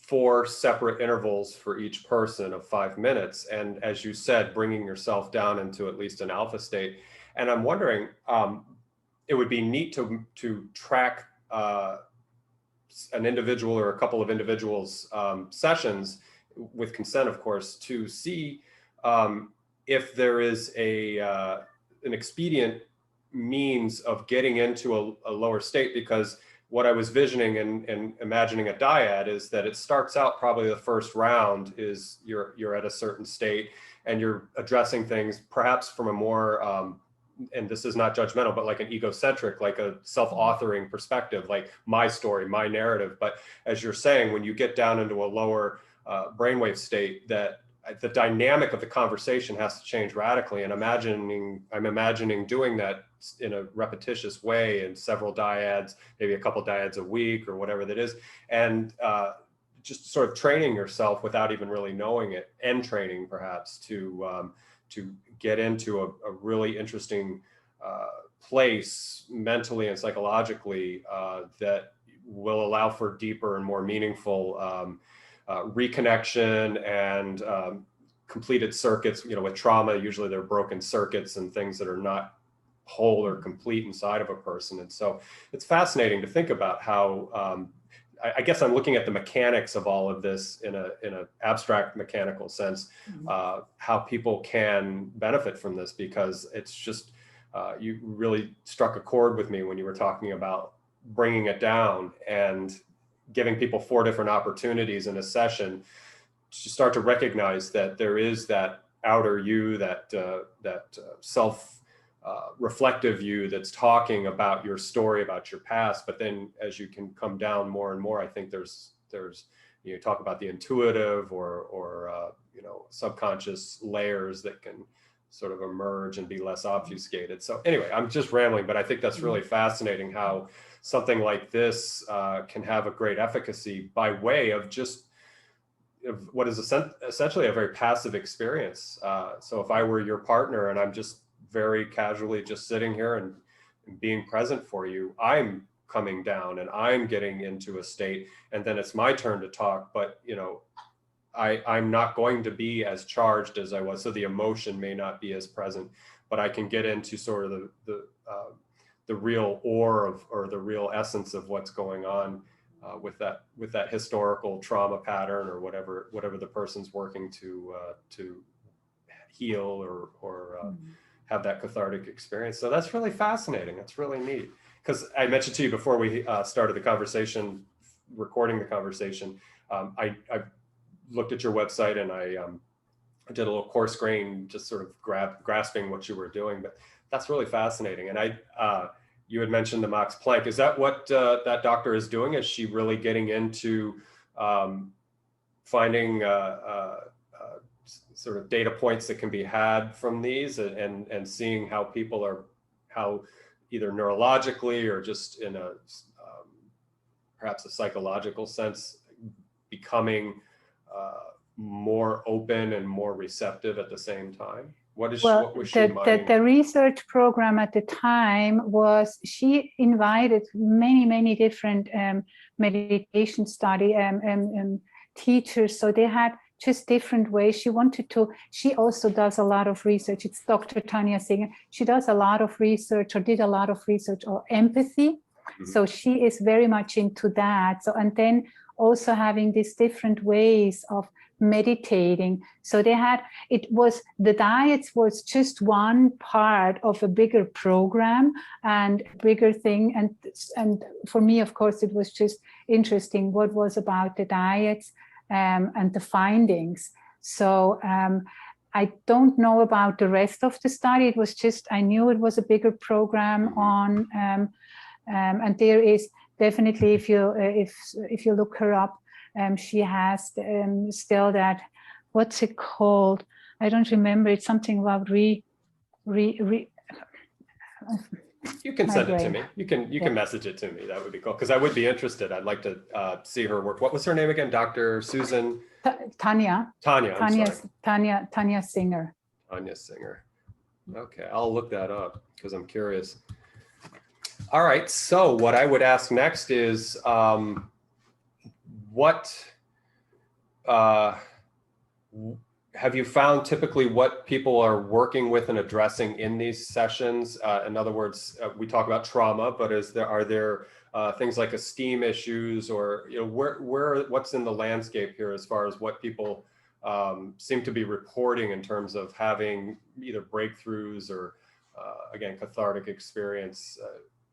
4 separate intervals for each person of 5 minutes. And as you said, bringing yourself down into at least an alpha state. And I'm wondering, it would be neat to track an individual or a couple of individuals' sessions, with consent, of course, to see if there is an expedient means of getting into a lower state. Because what I was visioning and imagining a dyad is that it starts out, probably the first round is you're at a certain state and you're addressing things perhaps from a more and this is not judgmental, but like an egocentric, like a self-authoring perspective, like my story, my narrative. But as you're saying, when you get down into a lower brainwave state, that the dynamic of the conversation has to change radically. And I'm imagining doing that in a repetitious way in several dyads, maybe a couple dyads a week or whatever that is. And just sort of training yourself without even really knowing it, and training perhaps to get into a really interesting place mentally and psychologically that will allow for deeper and more meaningful reconnection and completed circuits. You know, with trauma, usually they're broken circuits and things that are not whole or complete inside of a person. And so it's fascinating to think about how I guess I'm looking at the mechanics of all of this in a abstract mechanical sense, how people can benefit from this, because it's just, you really struck a chord with me when you were talking about bringing it down and giving people 4 different opportunities in a session to start to recognize that there is that outer you, that reflective you that's talking about your story, about your past. But then as you can come down more and more, I think there's you talk about the intuitive or subconscious layers that can sort of emerge and be less obfuscated. So anyway, I'm just rambling, but I think that's really fascinating how something like this can have a great efficacy by way of just what is essentially a very passive experience. So if I were your partner and I'm just very casually just sitting here and being present for you, I'm coming down and I'm getting into a state, and then it's my turn to talk. But I'm not going to be as charged as I was, so the emotion may not be as present, but I can get into sort of the real ore of, or the real essence of what's going on with that historical trauma pattern, or whatever the person's working to heal or have that cathartic experience. So that's really fascinating. That's really neat. Because I mentioned to you before we started the conversation, recording the conversation, I looked at your website, and I did a little coarse grain, just sort of grasping what you were doing. But that's really fascinating. And you had mentioned the Max Planck. Is that what that doctor is doing? Is she really getting into finding sort of data points that can be had from these, and seeing how people are, how either neurologically or just in a perhaps a psychological sense, becoming more open and more receptive at the same time? What was she mining? The research program at the time was, she invited many different meditation study teachers. So they had just different ways. She also does a lot of research. It's Dr. Tanya Singer. She does a lot of research, or did a lot of research on empathy. Mm-hmm. So she is very much into that. So, and then also having these different ways of meditating. So the diets was just one part of a bigger program and bigger thing. And for me, of course, it was just interesting what was about the diets and the findings. So I don't know about the rest of the study. It was just, I knew it was a bigger program on, and there is definitely, if you look her up, she has still that, what's it called? I don't remember. It's something about You can send it to me. You can message it to me. That would be cool, because I would be interested. I'd like to see her work. What was her name again? Dr. Susan? Tanya. Tanya Singer. Tanya Singer. Okay, I'll look that up because I'm curious. All right. So what I would ask next is, what have you found typically what people are working with and addressing in these sessions? In other words, we talk about trauma, but are there things like esteem issues, or what's in the landscape here as far as what people seem to be reporting in terms of having either breakthroughs or again, cathartic experience?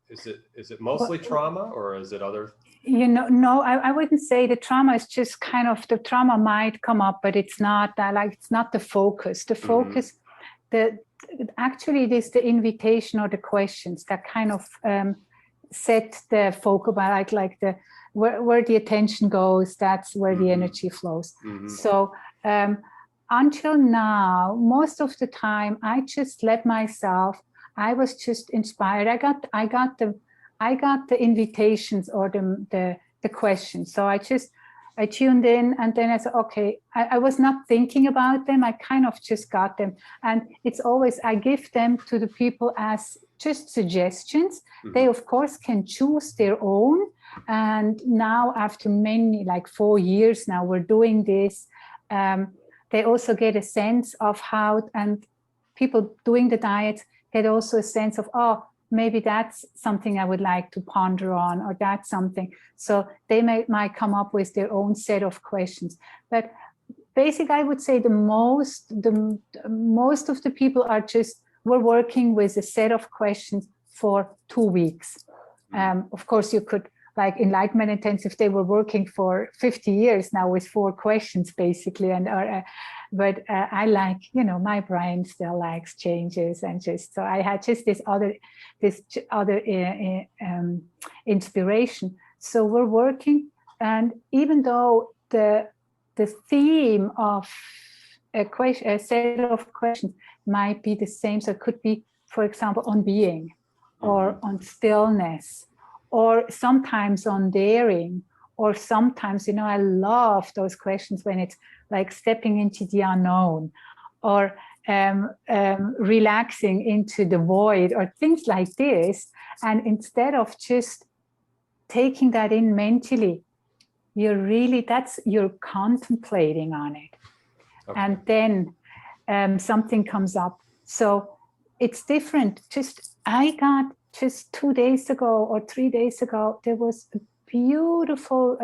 Is it mostly trauma, or is it other? No, I wouldn't say the trauma is just kind of, the trauma might come up, but it's not that, like, it's not the focus. The focus, actually it is the invitation or the questions that kind of set the focus, like where the attention goes, that's where the energy flows. So until now, most of the time, I just let myself, I was just inspired. I got the invitations or the questions. So I tuned in, and then I said, okay, I was not thinking about them. I kind of just got them. And it's always, I give them to the people as just suggestions. They, of course, can choose their own. And now after many, like 4 years now, we're doing this. They also get a sense of how, and people doing the diets get also a sense of, oh, maybe that's something I would like to ponder on, or that's something. So they might come up with their own set of questions. But basically, I would say the most of the people are just, we're working with a set of questions for 2 weeks. Of course, you could, like Enlightenment Intensive, they were working for 50 years now with 4 questions, basically. And but I like, my brain still likes changes, and just, so I had just this other inspiration. So we're working, and even though the theme of a set of questions might be the same, so it could be, for example, on being, or on stillness, or sometimes on daring, or sometimes, I love those questions when it's like stepping into the unknown, or relaxing into the void, or things like this. And instead of just taking that in mentally, you're contemplating on it. Okay. And then something comes up. So it's different. I got just 2 days ago or 3 days ago, there was a beautiful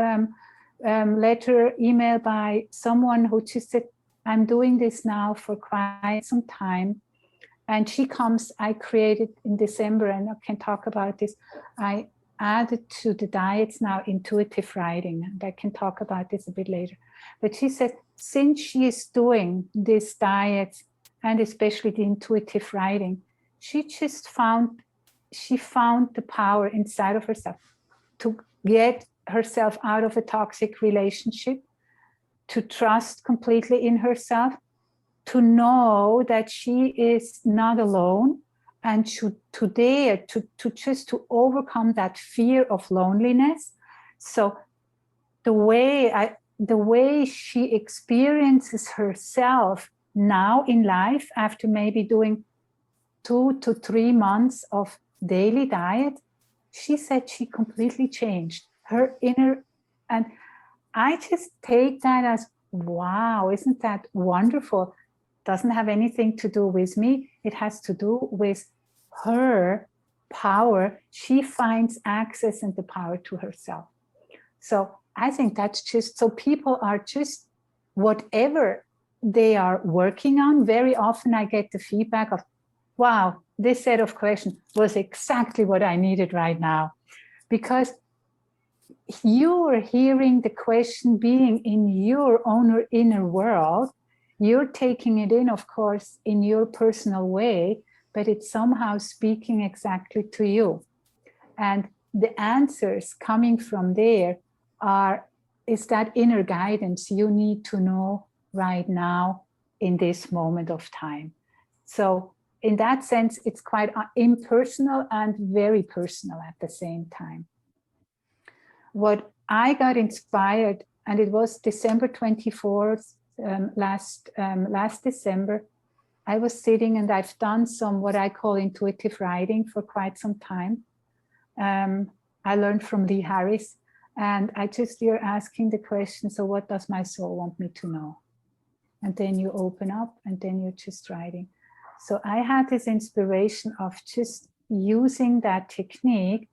letter, email by someone who just said, I'm doing this now for quite some time. And she comes, I created in December, and I can talk about this. I added to the diets now intuitive writing, and I can talk about this a bit later. But she said, since she is doing this diet, and especially the intuitive writing, she found the power inside of herself to get herself out of a toxic relationship, to trust completely in herself, to know that she is not alone, and to dare to overcome that fear of loneliness. So the way she experiences herself now in life, after maybe doing 2 to 3 months of daily diet, she said she completely changed her inner. And I just take that as, wow, isn't that wonderful? Doesn't have anything to do with me. It has to do with her power. She finds access and the power to herself. So I think that's just, so people are just, whatever they are working on, very often I get the feedback of, wow, this set of questions was exactly what I needed right now. Because you are hearing the question being in your own inner world. You're taking it in, of course, in your personal way, but it's somehow speaking exactly to you. And the answers coming from there is that inner guidance you need to know right now in this moment of time. So in that sense, it's quite impersonal and very personal at the same time. What I got inspired, and it was December 24th, last December, I was sitting, and I've done some what I call intuitive writing for quite some time. I learned from Lee Harris, and you're asking the question, so what does my soul want me to know? And then you open up, and then you're just writing. So I had this inspiration of just using that technique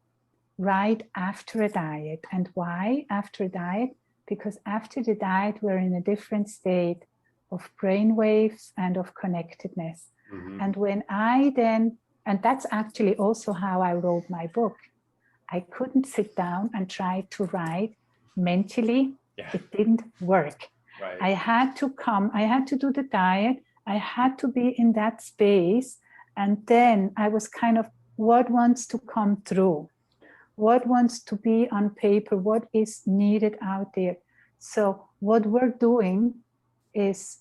right after a diet. And why after a diet? Because after the diet, we're in a different state of brain waves and of connectedness. Mm-hmm. And when and that's actually also how I wrote my book. I couldn't sit down and try to write mentally. Yeah. It didn't work. Right. I had to do the diet. I had to be in that space. And then I was kind of, what wants to come through? What wants to be on paper? What is needed out there? So what we're doing is,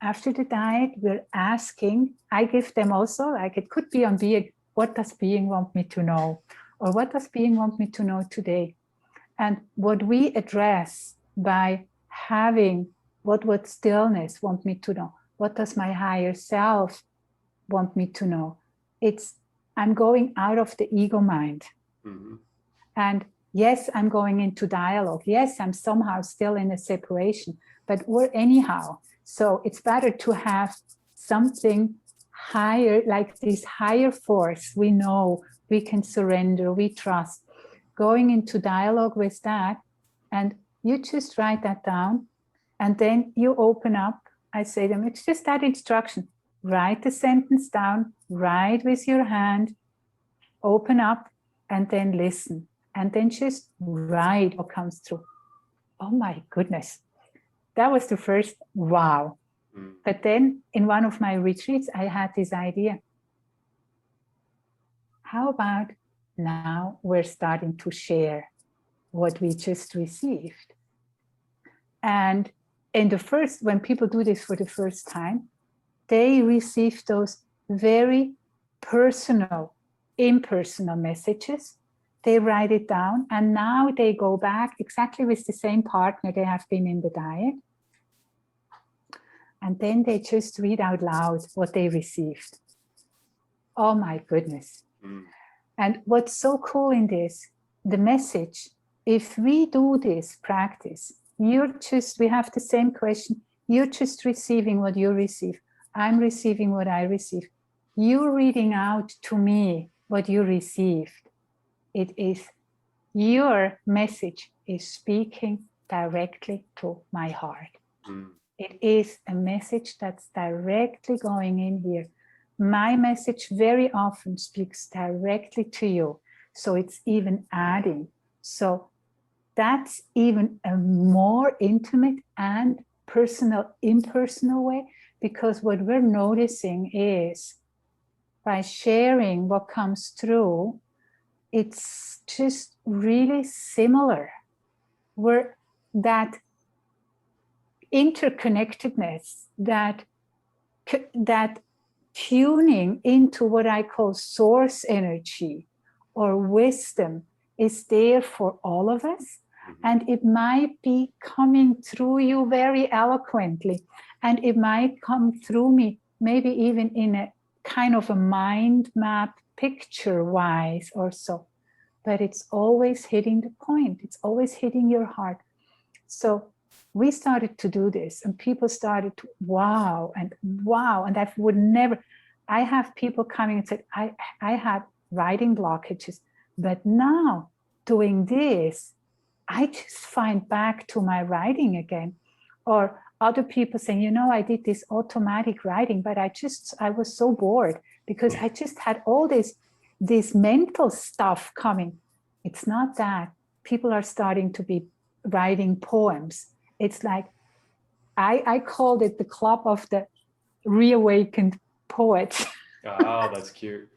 after the diet, we're asking, I give them also, like it could be on being, what does being want me to know? Or what does being want me to know today? And what we address by having, what would stillness want me to know? What does my higher self want me to know? I'm going out of the ego mind. Mm-hmm. And yes, I'm going into dialogue. Yes, I'm somehow still in a separation, but we're anyhow. So it's better to have something higher, like this higher force we know, we can surrender, we trust. Going into dialogue with that, and you just write that down, and then you open up. I say to them, it's just that instruction. Write the sentence down, write with your hand, open up, and then listen. And then just write what comes through. Oh my goodness. That was the first wow. Mm. But then in one of my retreats, I had this idea. How about now we're starting to share what we just received? And when people do this for the first time, they receive those very personal, impersonal messages. They write it down, and now they go back exactly with the same partner they have been in the diet. And then they just read out loud what they received. Oh my goodness. Mm. And what's so cool in this, the message if we do this practice, we have the same question. You're just receiving what you receive. I'm receiving what I receive. You're reading out to me what you received. It is your message is speaking directly to my heart. Mm. It is a message that's directly going in here. My message very often speaks directly to you. So it's even adding. So that's even a more intimate and personal, impersonal way, because what we're noticing is by sharing what comes through, it's just really similar. Where that interconnectedness, that tuning into what I call source energy or wisdom is there for all of us. And it might be coming through you very eloquently. And it might come through me, maybe even in a kind of a mind map picture wise or so. But it's always hitting the point. It's always hitting your heart. So we started to do this and people started to wow. And I have people coming and said, I had writing blockages, but now doing this, I just find back to my writing again. Or other people saying, I did this automatic writing, but I was so bored because I just had all this mental stuff coming. It's not that. People are starting to be writing poems. It's like, I called it the club of the reawakened poets. Oh, that's cute.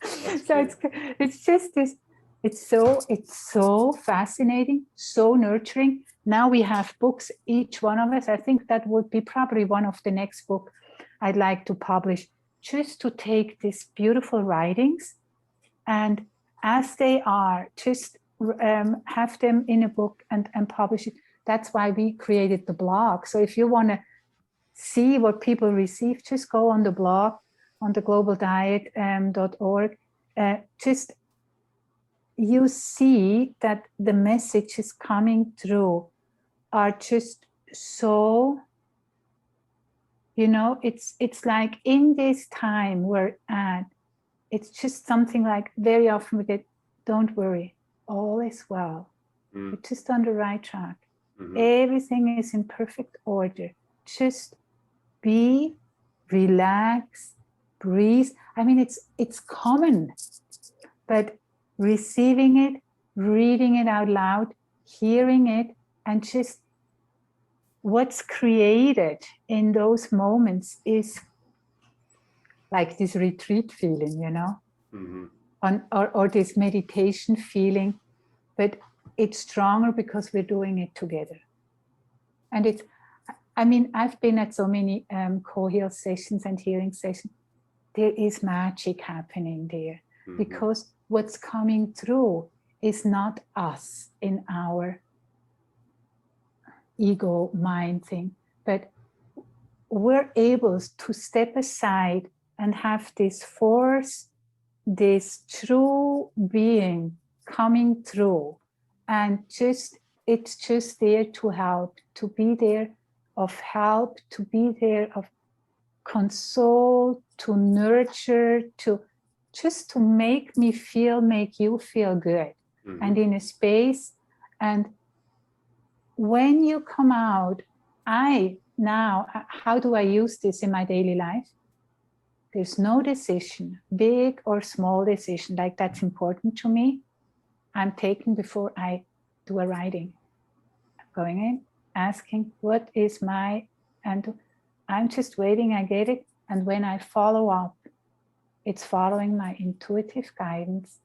That's So cute. it's just this, it's so fascinating, so nurturing. Now we have books, each one of us. I think that would be probably one of the next book I'd like to publish, just to take these beautiful writings and as they are, just have them in a book and publish it. That's why we created the blog. So if you want to see what people receive, just go on the blog, on the globaldiet.org. Just you see that the messages coming through are just so, it's like in this time we're at, it's just something like very often we get, don't worry, all is well. We're just on the right track. Everything is in perfect order. Just be, relax, breathe. I mean, it's common, but receiving it, reading it out loud, hearing it, and just what's created in those moments is like this retreat feeling, or this meditation feeling, but it's stronger because we're doing it together. And I've been at so many co-heal sessions and healing sessions. There is magic happening there because what's coming through is not us in our ego mind thing, but we're able to step aside and have this force, this true being coming through, and it's just there to help, to be there of help, to be there of console, to nurture, to make you feel good and in a space. And when you come out, how do I use this in my daily life? There's no decision, big or small decision, like that's important to me. I'm taking before I do a writing. I'm going in, asking, what is and I'm just waiting, I get it. And when I follow up, it's following my intuitive guidance.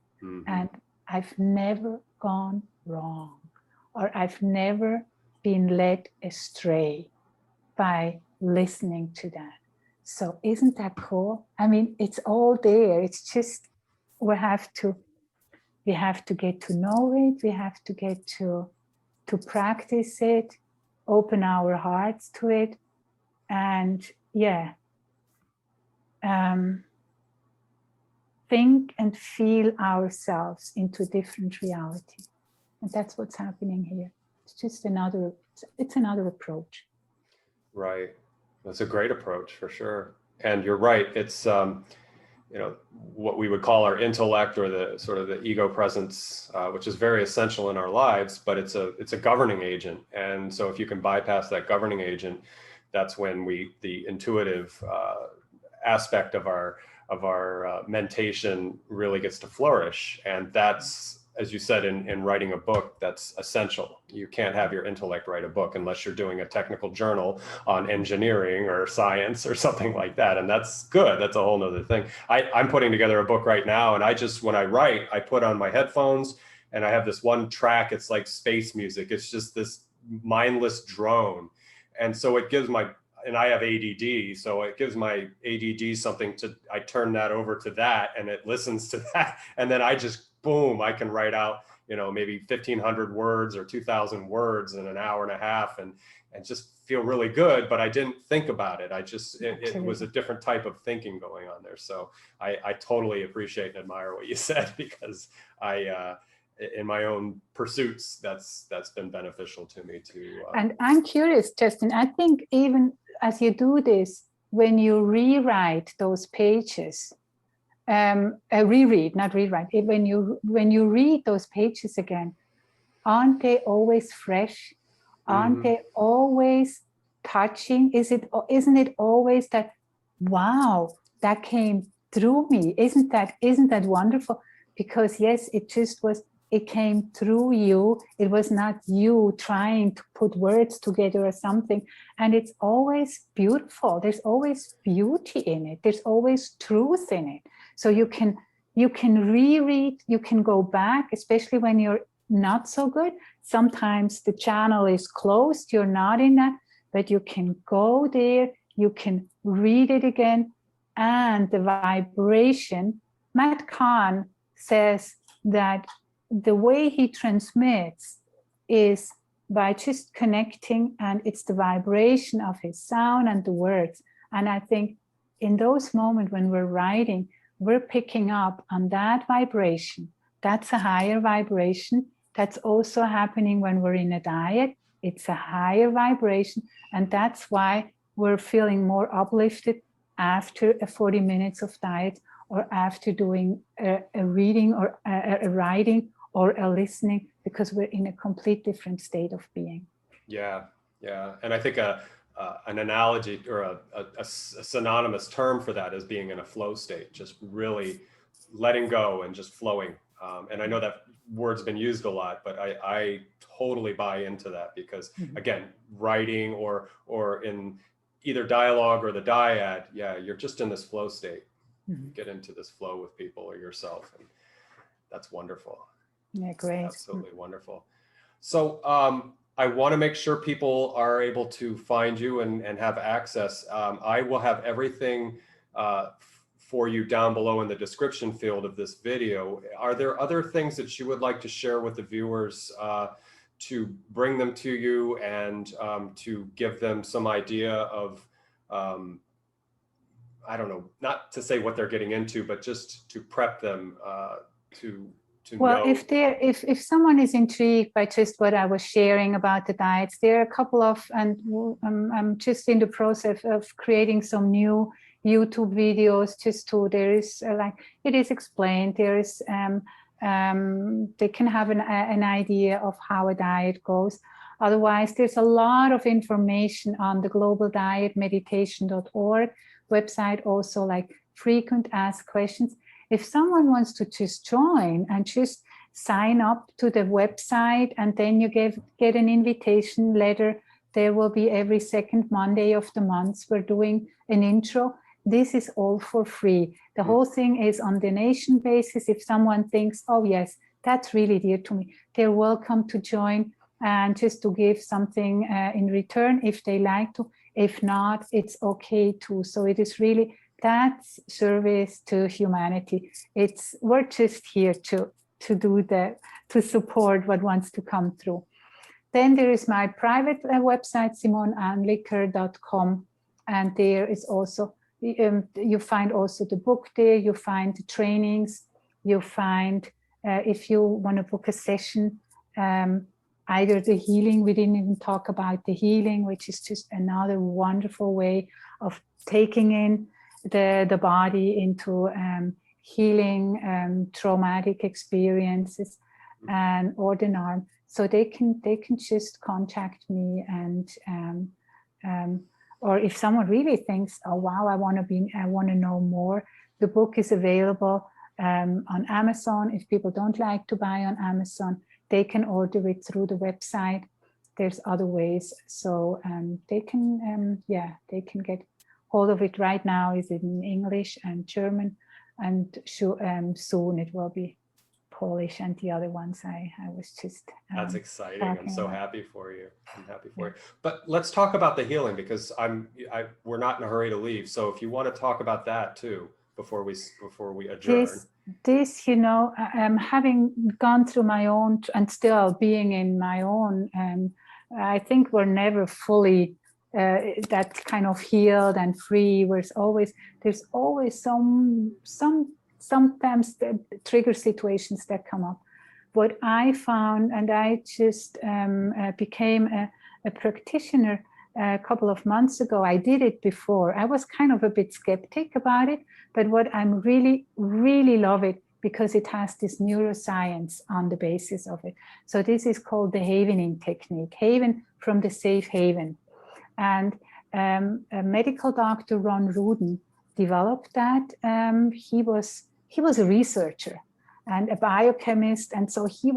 And I've never gone wrong, or I've never been led astray by listening to that. So isn't that cool? I mean, it's all there. It's just, we have to get to know it. We have to get to practice it, open our hearts to it. And think and feel ourselves into different reality. And that's what's happening here. It's just another approach. Right. That's a great approach for sure. And you're right. It's, what we would call our intellect, or the sort of the ego presence, which is very essential in our lives, but it's a governing agent. And so if you can bypass that governing agent, that's when the intuitive aspect of our mentation really gets to flourish. And that's, as you said, in writing a book, that's essential. You can't have your intellect write a book unless you're doing a technical journal on engineering or science or something like that. And that's good. That's a whole nother thing. I'm putting together a book right now, and when I write, I put on my headphones and I have this one track. It's like space music. It's just this mindless drone. And so and I have ADD, so it gives my ADD something I turn that over to that, and it listens to that. And then I just, boom, I can write out, maybe 1,500 words or 2,000 words in an hour and a half, and just feel really good. But I didn't think about it. It was a different type of thinking going on there. So I totally appreciate and admire what you said, because in my own pursuits, that's been beneficial to me too. And I'm curious, Justin, I think even as you do this, when you rewrite those pages, reread, not rewrite, when you read those pages again, aren't they always fresh? Aren't they always touching? Isn't it always that, wow, that came through me? Isn't that wonderful? Because yes, it came through you. It was not you trying to put words together or something. And it's always beautiful. There's always beauty in it. There's always truth in it. So you can reread, you can go back, especially when you're not so good. Sometimes the channel is closed, you're not in that, but you can go there, you can read it again. And the vibration, Matt Kahn says that the way he transmits is by just connecting, and it's the vibration of his sound and the words. And I think in those moments when we're writing, we're picking up on that vibration. That's a higher vibration. That's also happening when we're in a diet. It's a higher vibration. And that's why we're feeling more uplifted after 40 minutes of diet, or after doing a reading or a writing or a listening, because we're in a complete different state of being. Yeah. And I think an analogy or a synonymous term for that is being in a flow state, just really letting go and just flowing. And I know that word's been used a lot, but I totally buy into that, because again, writing or in either dialogue or the dyad, you're just in this flow state. You get into this flow with people or yourself, and that's wonderful. Yeah, great. Absolutely wonderful. So I want to make sure people are able to find you and have access. I will have everything for you down below in the description field of this video. Are there other things that you would like to share with the viewers to bring them to you, and to give them some idea of, I don't know, not to say what they're getting into, but just to prep them to well, know. If someone is intrigued by just what I was sharing about the diets, there are a couple of, and I'm just in the process of creating some new YouTube videos. There is it is explained. There is they can have an idea of how a diet goes. Otherwise, there's a lot of information on the globaldietmeditation.org website, also like frequent asked questions. If someone wants to just join and just sign up to the website, and then you get an invitation letter, there will be every second Monday of the month, we're doing an intro. This is all for free. The whole thing is on donation basis. If someone thinks, oh yes, that's really dear to me, they're welcome to join and just to give something in return if they like to. If not, it's okay too. So it is really that's service to humanity. We're just here to do that, to support what wants to come through. Then there is my private website, SimoneAnliker.com, and there is also you find also the book there. You find the trainings. You find if you want to book a session, either the healing, we didn't even talk about the healing, which is just another wonderful way of taking in the body into healing traumatic experiences, and or the arm. So they can just contact me, and or if someone really thinks, oh wow, I want to know more, the book is available on Amazon. If people don't like to buy on Amazon, they can order it through the website. There's other ways, so they can get hold of it. Right now is in English and German, and soon it will be Polish and the other ones I was just that's exciting. I'm so happy for you. I'm happy for you. Yeah. But let's talk about the healing, because we're not in a hurry to leave. So if you want to talk about that too before we adjourn. This having gone through my own and still being in my own, I think we're never fully that kind of healed and free. There's always sometimes the trigger situations that come up. What I found, and I just became a practitioner a couple of months ago. I did it before. I was kind of a bit skeptic about it, but what I'm really, really love it, because it has this neuroscience on the basis of it. So this is called the havening technique, haven from the safe haven. And a medical doctor, Ron Ruden, developed that. He was a researcher and a biochemist, and so he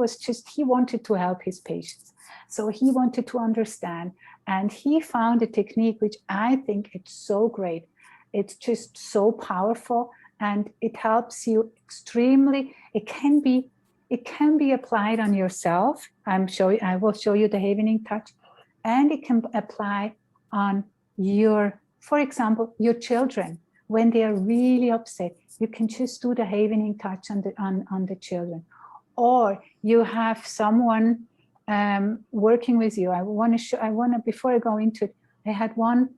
wanted to help his patients. So he wanted to understand, and he found a technique which I think it's so great. It's just so powerful, and it helps you extremely. It can be applied on yourself. I will show you the havening touch, and it can apply on for example, your children. When they are really upset, you can just do the havening touch on the children. Or you have someone working with you. Before I go into it, I had one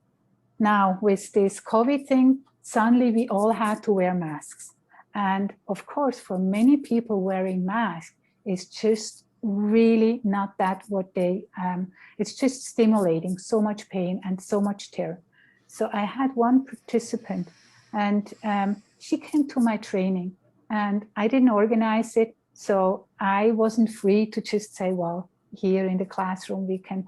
now with this COVID thing. Suddenly we all had to wear masks. And of course, for many people, wearing masks is just really not that what they, it's just stimulating so much pain and so much terror. So I had one participant, and she came to my training, and I didn't organize it. So I wasn't free to just say, well, here in the classroom, we can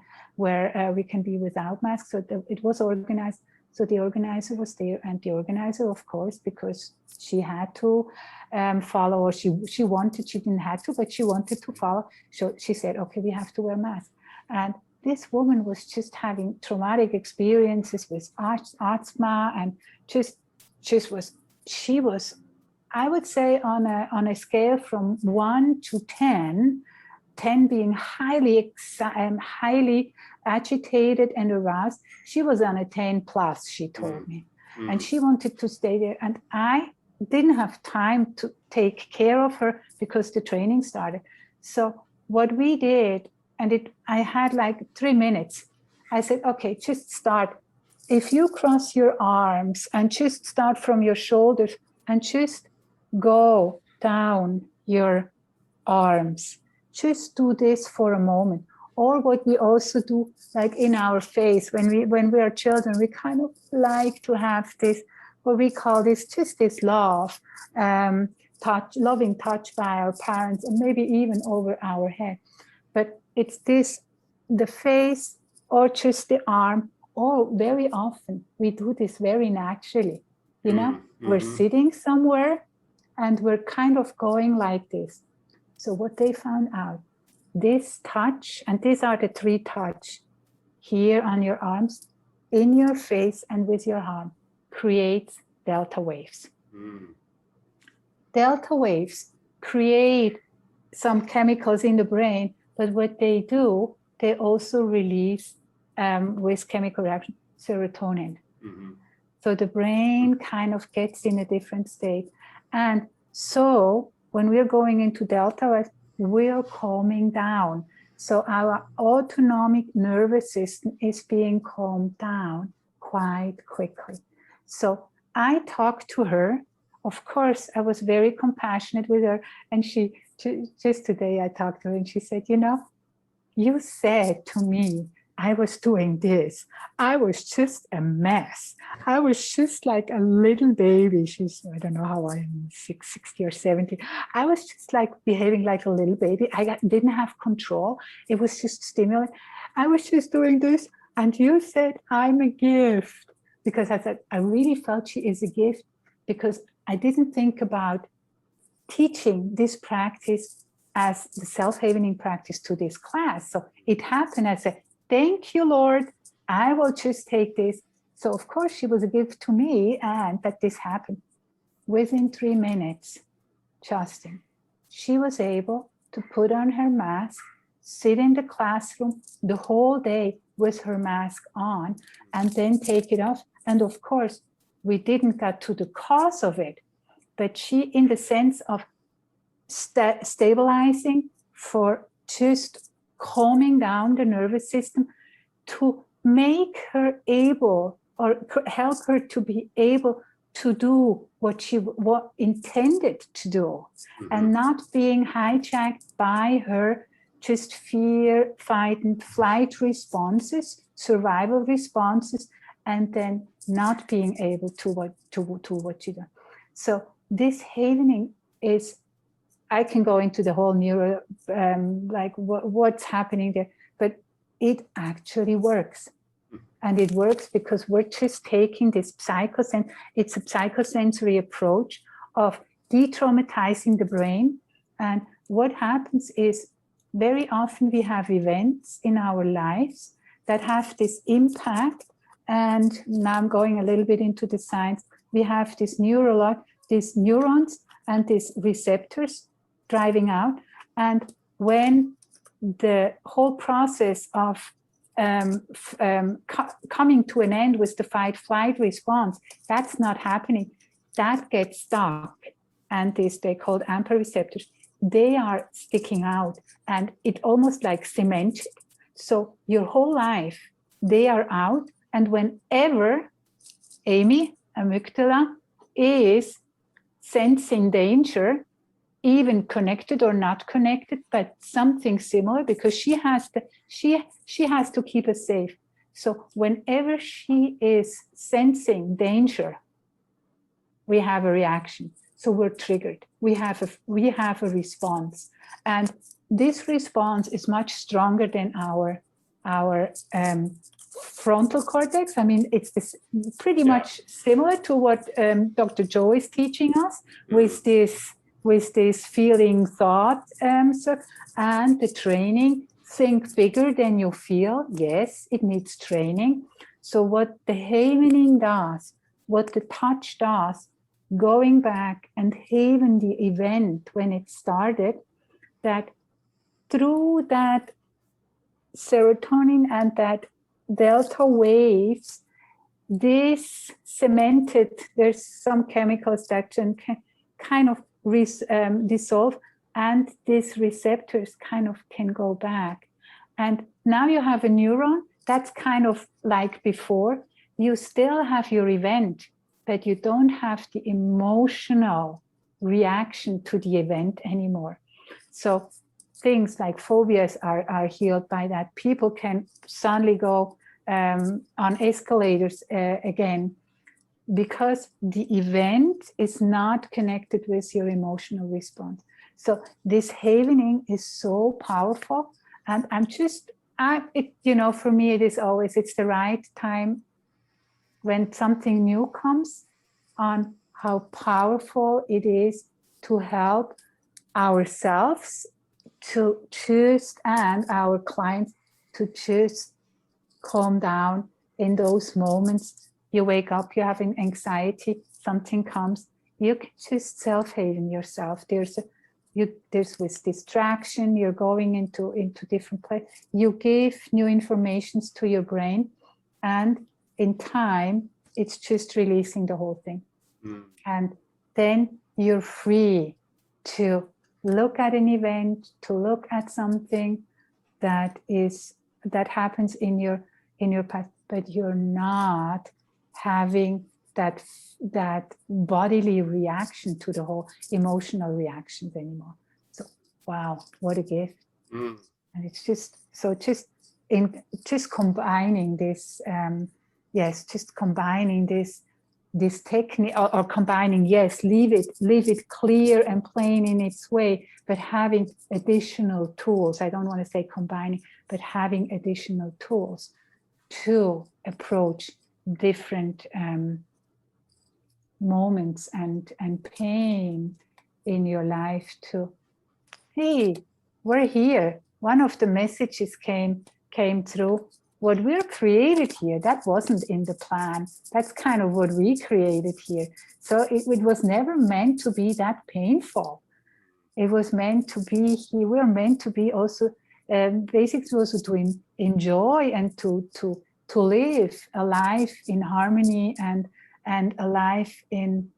be without masks. So it was organized. So the organizer was there, and the organizer, of course, because she had to follow, or she didn't have to, but she wanted to follow. So she said, okay, we have to wear masks. And this woman was just having traumatic experiences with asthma, and she was, I would say on a scale from 1 to 10, 10 being highly agitated and aroused, she was on a 10 plus, she told me. And she wanted to stay there. And I didn't have time to take care of her because the training started. So what we did, and I had like 3 minutes. I said, okay, just start. If you cross your arms and just start from your shoulders and just go down your arms, just do this for a moment. Or what we also do, like in our face, when we are children, we kind of like to have this, what we call this, just this love, loving touch by our parents, and maybe even over our head. But it's this, the face, or just the arm, or very often we do this very naturally. We're sitting somewhere and we're kind of going like this. So what they found out, this touch, and these are the 3 touch, here on your arms, in your face, and with your arm, creates delta waves. Delta waves create some chemicals in the brain, but what they do, they also release, with chemical reaction, serotonin. So the brain kind of gets in a different state. And so when we're going into delta waves, we're calming down. So our autonomic nervous system is being calmed down quite quickly. So I talked to her. Of course, I was very compassionate with her, and she just today I talked to her and she said, you know, you said to me, I was doing this. I was just a mess. I was just like a little baby. I don't know how I am, 60 or 70. I was just like behaving like a little baby. Didn't have control. It was just stimulant. I was just doing this. And you said, I'm a gift. Because I said, I really felt she is a gift because I didn't think about teaching this practice as the self-havening practice to this class. So it happened as a, thank you, Lord, I will just take this. So of course she was a gift to me and that this happened. Within 3 minutes, Justin, she was able to put on her mask, sit in the classroom the whole day with her mask on, and then take it off. And of course, we didn't get to the cause of it, but she, in the sense of stabilizing, for just calming down the nervous system, to make her able or help her to be able to do what she intended to do, and not being hijacked by her just fear, fight, and flight responses, survival responses, and then not being able to what she does. So this havening is, I can go into the whole neuro, like what's happening there, but it actually works. And it works because we're just taking this it's a psychosensory approach of de-traumatizing the brain. And what happens is very often we have events in our lives that have this impact. And now I'm going a little bit into the science. We have these neurons and these receptors driving out. And when the whole process of coming to an end with the fight-flight response, that's not happening. That gets stuck. And they're called AMPA receptors. They are sticking out and it almost like cemented. So your whole life, they are out. And whenever Amy, amygdala, is sensing danger, even connected or not connected, but something similar, because she has to keep us safe. So whenever she is sensing danger, we have a reaction. So we're triggered. We have a response, and this response is much stronger than our frontal cortex. I mean, it's pretty much similar to what Dr. Joe is teaching us with this feeling thought and the training. Think bigger than you feel. Yes, it needs training. So what the havening does, what the touch does, going back and haven the event when it started, that through that serotonin and that delta waves, this cemented, there's some chemicals that can kind of dissolve, and these receptors kind of can go back. And now you have a neuron that's kind of like before. You still have your event, but you don't have the emotional reaction to the event anymore. So things like phobias are healed by that. People can suddenly go on escalators again, because the event is not connected with your emotional response. So this havening is so powerful. And for me, it's the right time when something new comes on, how powerful it is to help ourselves to just, and our clients to just calm down in those moments. You wake up, you're having anxiety, something comes, you can just self-haven yourself. There's with distraction, you're going into different places. You give new informations to your brain, and in time, it's just releasing the whole thing. And then you're free to look at an event, to look at something that happens in your past, but you're not having that bodily reaction to the whole emotional reactions anymore. So wow, what a gift. Mm. And it's just so just combining this, yes, just combining this technique, or combining, yes, leave it clear and plain in its way, but having additional tools. I don't want to say combining, but having additional tools to approach different moments and pain in your life. To, hey, we're here. One of the messages came through. What we're created here, that wasn't in the plan. That's kind of what we created here. So it was never meant to be that painful. It was meant to be here. We're meant to be also, basically also to enjoy and to live a life in harmony and a life in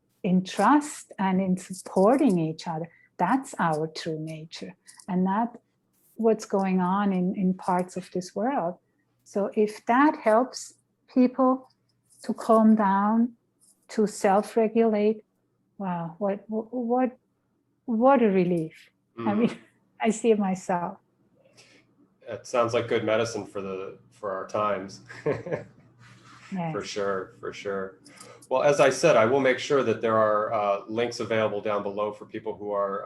trust and in supporting each other. That's our true nature, and not what's going on in parts of this world. So if that helps people to calm down, to self-regulate, wow, what a relief. I mean, I see it myself. It sounds like good medicine for our times. Yes. For sure. Well, as I said, I will make sure that there are links available down below for people who are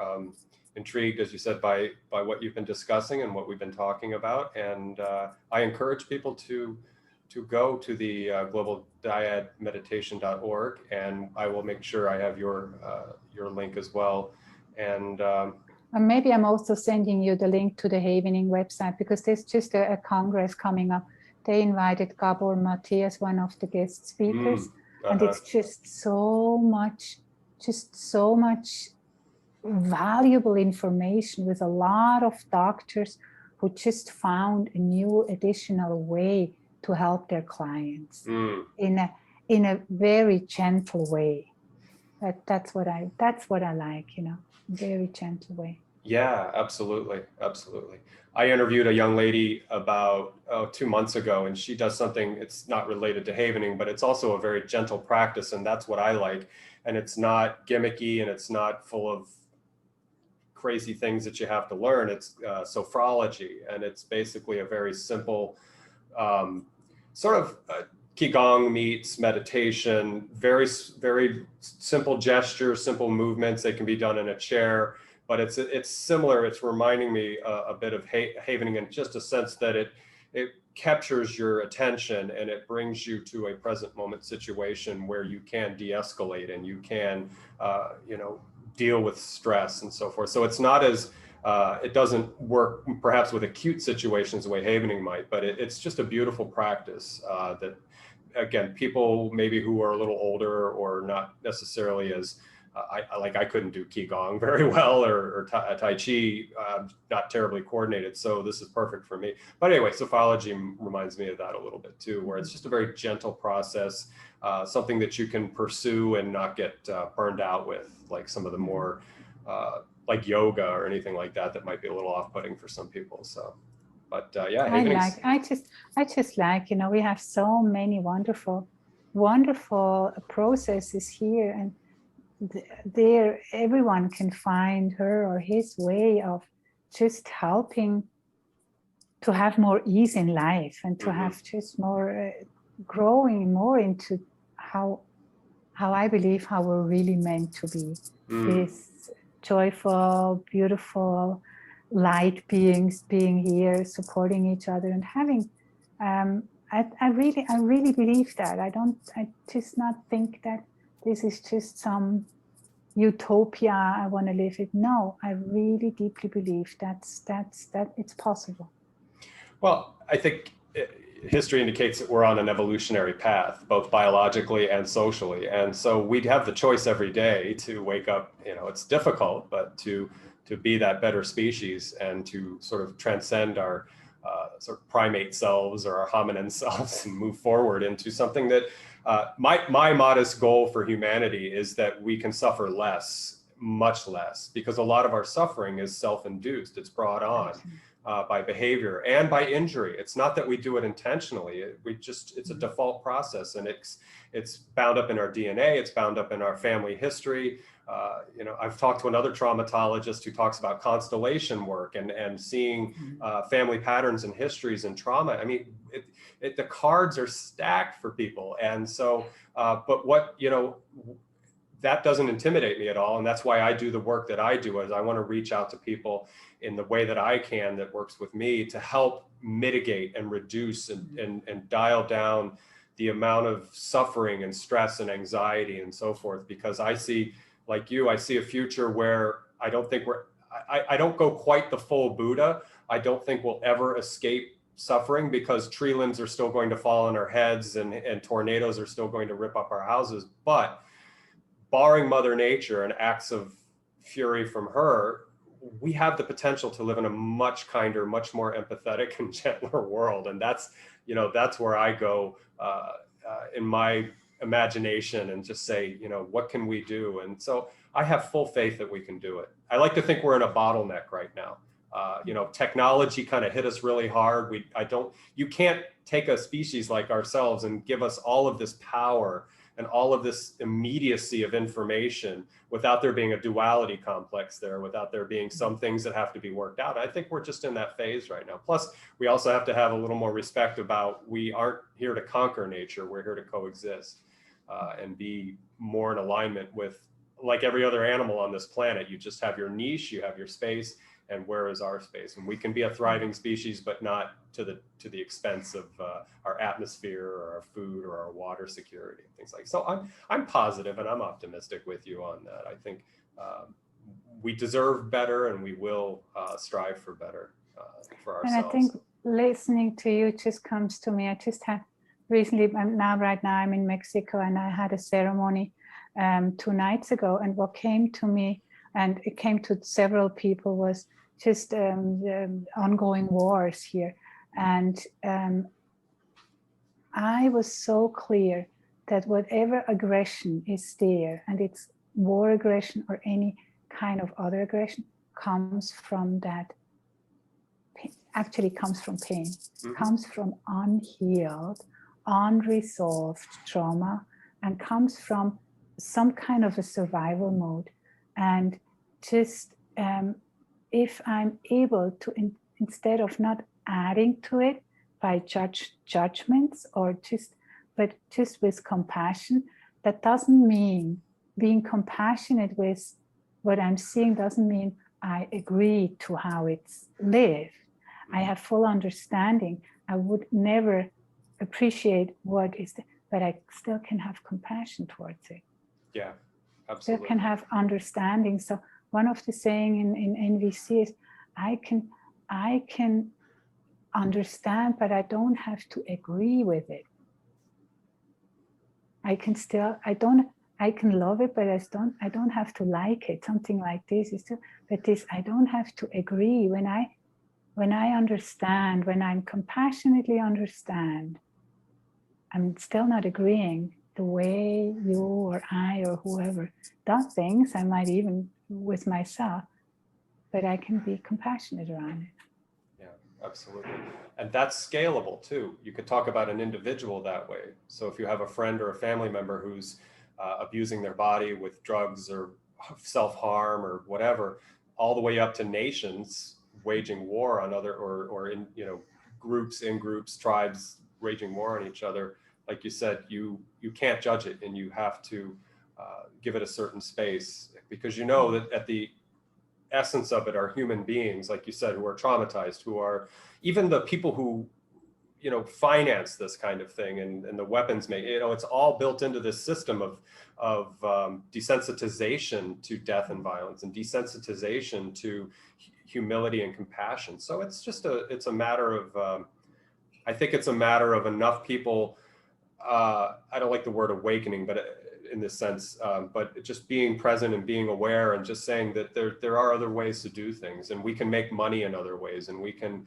intrigued, as you said, by what you've been discussing and what we've been talking about. And I encourage people to go to the globaldyadmeditation.org, and I will make sure I have your link as well. And maybe I'm also sending you the link to the Havening website, because there's just a congress coming up. They invited Gabor Mate as one of the guest speakers. And it's just so much valuable information, with a lot of doctors who just found a new additional way to help their clients in a very gentle way. That's what I like, very gentle way. Yeah, absolutely. I interviewed a young lady about 2 months ago, and she does something, it's not related to havening, but it's also a very gentle practice, and that's what I like. And it's not gimmicky, and it's not full of crazy things that you have to learn. It's sophrology, and it's basically a very simple sort of Qigong meets meditation, very simple gestures, simple movements. They can be done in a chair. But it's similar. It's reminding me a bit of havening, in just a sense that it captures your attention, and it brings you to a present moment situation where you can de-escalate, and you can deal with stress and so forth. So it's not as it doesn't work perhaps with acute situations the way havening might, but it's just a beautiful practice that, again, people maybe who are a little older or not necessarily as I couldn't do Qigong very well, or Tai Chi, not terribly coordinated. So this is perfect for me. But anyway, sophrology reminds me of that a little bit too, where it's just a very gentle process, something that you can pursue and not get burned out with, like some of the more like yoga or anything like that might be a little off-putting for some people. So, but yeah, I just like, we have so many wonderful processes here, and there everyone can find her or his way of just helping to have more ease in life, and to have just more growing more into how I believe how we're really meant to be, this joyful, beautiful light beings, being here, supporting each other, and having I really believe that. I just not think that this is just some utopia I want to live it. No, I really deeply believe that it's possible. Well, I think history indicates that we're on an evolutionary path, both biologically and socially. And so we'd have the choice every day to wake up, it's difficult, but to be that better species, and to sort of transcend our sort of primate selves or our hominin selves, and move forward into something that my modest goal for humanity is that we can suffer less, much less, because a lot of our suffering is self-induced. It's brought on by behavior and by injury. It's not that we do it intentionally. It's a default process, and it's bound up in our DNA. It's bound up in our family history. I've talked to another traumatologist who talks about constellation work and seeing family patterns and histories and trauma. I mean, the cards are stacked for people. And so, but what, that doesn't intimidate me at all. And that's why I do the work that I do, is I want to reach out to people in the way that I can, that works with me, to help mitigate and reduce and dial down the amount of suffering and stress and anxiety and so forth. Because I see, like you, I see a future where I don't think I don't go quite the full Buddha. I don't think we'll ever escape suffering, because tree limbs are still going to fall on our heads and tornadoes are still going to rip up our houses. But barring Mother Nature and acts of fury from her, we have the potential to live in a much kinder, much more empathetic and gentler world. And that's where I go in my imagination, and just say, what can we do? And so I have full faith that we can do it. I like to think we're in a bottleneck right now. Technology kind of hit us really hard. You can't take a species like ourselves and give us all of this power and all of this immediacy of information without there being a duality complex there, without there being some things that have to be worked out. I think we're just in that phase right now. Plus, we also have to have a little more respect about, we aren't here to conquer nature. We're here to coexist and be more in alignment with, like every other animal on this planet. You just have your niche, you have your space, and where is our space? And we can be a thriving species, but not to the expense of our atmosphere or our food or our water security and things like that. So I'm positive and I'm optimistic with you on that. I think we deserve better, and we will strive for better for ourselves. And I think listening to you just comes to me. I just had recently, right now I'm in Mexico, and I had a ceremony 2 nights ago, and what came to me, and it came to several people, was just the ongoing wars here. And I was so clear that whatever aggression is there, and it's war aggression or any kind of other aggression, comes from that, actually comes from pain, comes from unhealed, unresolved trauma, and comes from some kind of a survival mode. And just if I'm able to, instead of not adding to it by judgments, or but just with compassion, that doesn't mean being compassionate with what I'm seeing, doesn't mean I agree to how it's lived. I have full understanding. I would never appreciate what is, but I still can have compassion towards it. Yeah, absolutely. Still can have understanding. So one of the saying in NVC is, I can understand, but I don't have to agree with it. I can love it, but I don't have to like it. Something like this is, but this, I don't have to agree. When I understand, when I'm compassionately understand, I'm still not agreeing the way you or I or whoever does things. I might even with myself, but I can be compassionate around it. Yeah, absolutely. And that's scalable too. You could talk about an individual that way. So if you have a friend or a family member who's abusing their body with drugs or self-harm or whatever, all the way up to nations waging war on other, or in, groups, tribes waging war on each other. Like you said, you can't judge it, and you have to give it a certain space, because that at the essence of it are human beings, like you said, who are traumatized, who are even the people who finance this kind of thing, and the weapons make, it's all built into this system of desensitization to death and violence, and desensitization to humility and compassion. So it's a matter of I think it's a matter of enough people, I don't like the word awakening, but in this sense, but just being present and being aware, and just saying that there are other ways to do things, and we can make money in other ways, and we can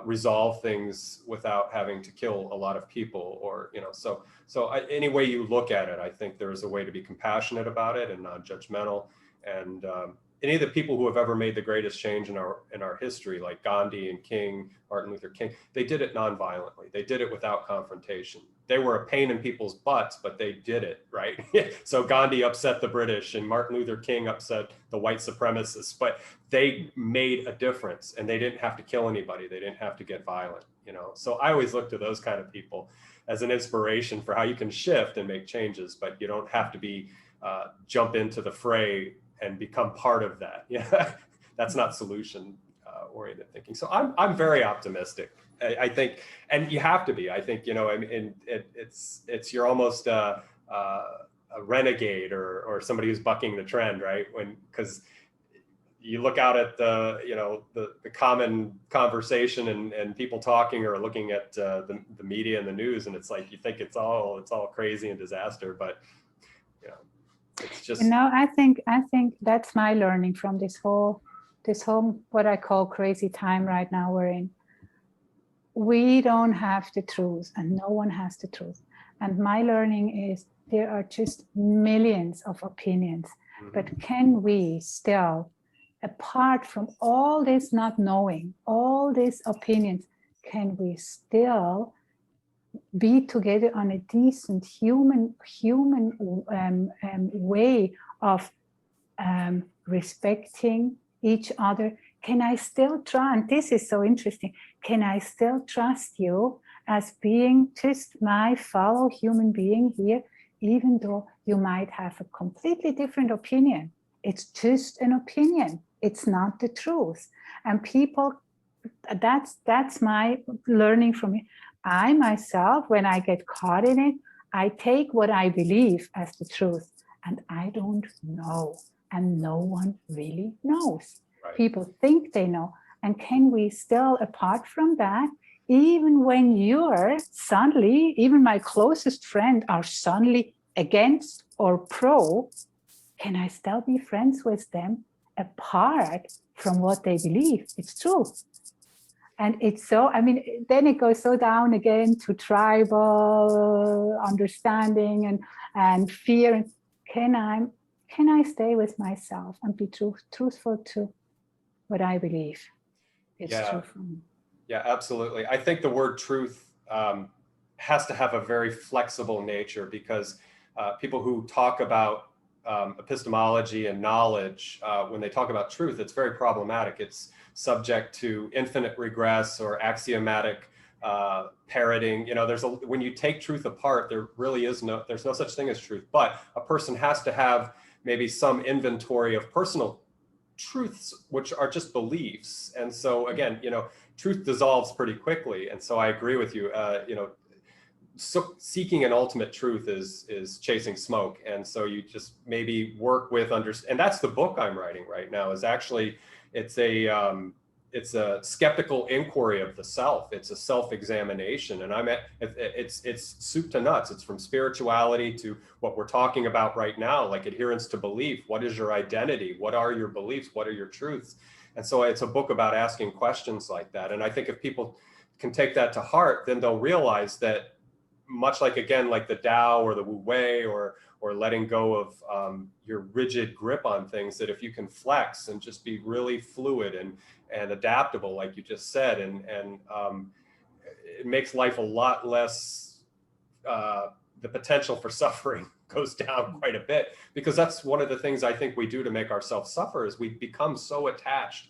resolve things without having to kill a lot of people, or any way you look at it, I think there is a way to be compassionate about it and non-judgmental, and any of the people who have ever made the greatest change in our history, like Gandhi and King, Martin Luther King, they did it nonviolently. They did it without confrontation. They were a pain in people's butts, but they did it, right? So Gandhi upset the British and Martin Luther King upset the white supremacists, but they made a difference and they didn't have to kill anybody. They didn't have to get violent, you know? So I always look to those kind of people as an inspiration for how you can shift and make changes, but you don't have to be jump into the fray and become part of that. Yeah, that's not solution oriented thinking. So I'm very optimistic. I think, and you have to be. I think, you know, I mean, it's you're almost a renegade or somebody who's bucking the trend, right? Because you look out at the, you know, the common conversation and people talking or looking at the media and the news, and it's like you think it's all crazy and disaster, but you know, it's just. You know, I think that's my learning from this whole what I call crazy time right now we're in. We don't have the truth, and no one has the truth. And my learning is there are just millions of opinions, but can we still, apart from all this not knowing, all these opinions, can we still be together on a decent human way of respecting each other? Can I still try? And this is so interesting. Can I still trust you as being just my fellow human being here, even though you might have a completely different opinion? It's just an opinion. It's not the truth. And people, that's my learning from it. I myself, when I get caught in it, I take what I believe as the truth, and I don't know, and no one really knows. Right. People think they know, and can we still, apart from that, even when you're suddenly, even my closest friend are suddenly against or pro, can I still be friends with them apart from what they believe? It's true. And it's so, I mean, then it goes so down again to tribal understanding and fear. Can I stay with myself and be truthful to what I believe is true for me? Yeah, absolutely. I think the word truth has to have a very flexible nature, because people who talk about epistemology and knowledge, when they talk about truth, it's very problematic. It's subject to infinite regress or axiomatic parroting. You know, when you take truth apart, there's no such thing as truth, but a person has to have maybe some inventory of personal truths, which are just beliefs. And so again, you know, truth dissolves pretty quickly. And so I agree with you, you know, so seeking an ultimate truth is chasing smoke. And so you just maybe work with and that's the book I'm writing right now, is actually, it's a skeptical inquiry of the self. It's a self-examination, and it's soup to nuts. It's from spirituality to what we're talking about right now, like adherence to belief. What is your identity? What are your beliefs? What are your truths? And so it's a book about asking questions like that. And I think if people can take that to heart, then they'll realize that, much like, again, like the Tao or the Wu Wei or letting go of your rigid grip on things, that if you can flex and just be really fluid and adaptable, like you just said, and it makes life a lot less, the potential for suffering goes down quite a bit, because that's one of the things I think we do to make ourselves suffer, is we become so attached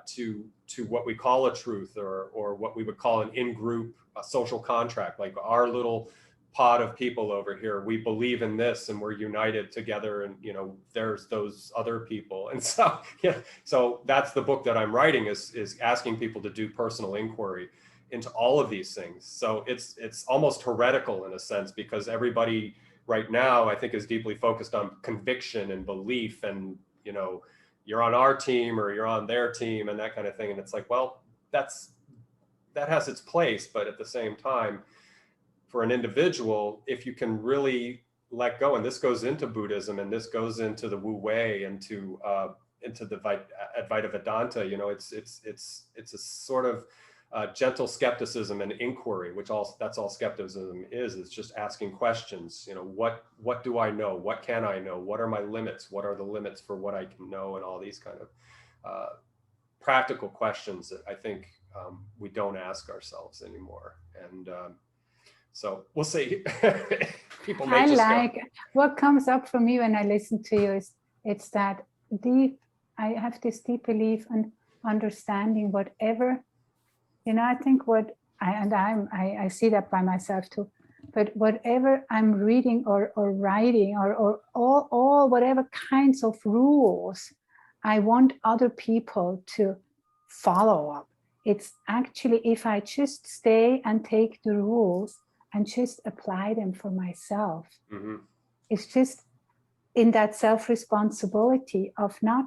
to what we call a truth or what we would call an in-group social contract, like our little pod of people over here, we believe in this and we're united together, and you know, there's those other people. And so so that's the book that I'm writing, is asking people to do personal inquiry into all of these things. So it's almost heretical in a sense, because everybody right now, I think, is deeply focused on conviction and belief, and you know, you're on our team or you're on their team and that kind of thing. And it's like, well, that has its place, but at the same time, for an individual, if you can really let go, and this goes into Buddhism, and this goes into the Wu Wei, into the Advaita Vedanta, you know, it's a sort of gentle skepticism and inquiry, that's all skepticism is. It's just asking questions. You know, what do I know? What can I know? What are my limits? What are the limits for what I can know? And all these kind of practical questions that I think we don't ask ourselves anymore. And so we'll see. People may what comes up for me when I listen to you is it's that I have this deep belief and understanding whatever, you know, I think I see that by myself too, but whatever I'm reading or writing or all whatever kinds of rules I want other people to follow up. It's actually, if I just stay and take the rules and just apply them for myself, it's just in that self-responsibility of not,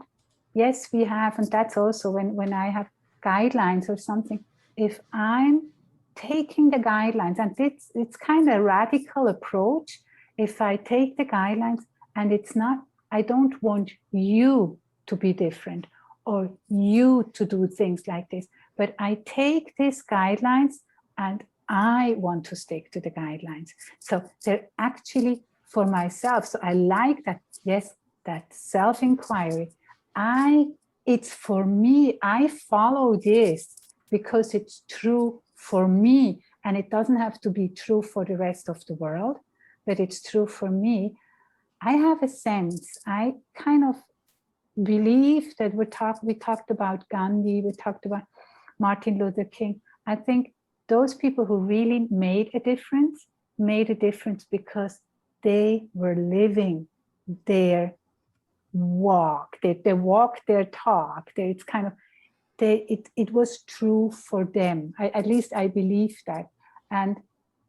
yes, we have, and that's also when I have guidelines or something, if I'm taking the guidelines, and it's kind of a radical approach, if I take the guidelines and it's not, I don't want you to be different or you to do things like this, but I take these guidelines and I want to stick to the guidelines. So they're actually for myself. So I like that, yes, that self-inquiry. It's for me, I follow this because it's true for me, and it doesn't have to be true for the rest of the world, but it's true for me. I have a sense, I kind of believe that we talked about Gandhi, we talked about Martin Luther King. I think those people who really made a difference because they were living their walk, they walked their talk. It's kind of, it was true for them. At least I believe that. And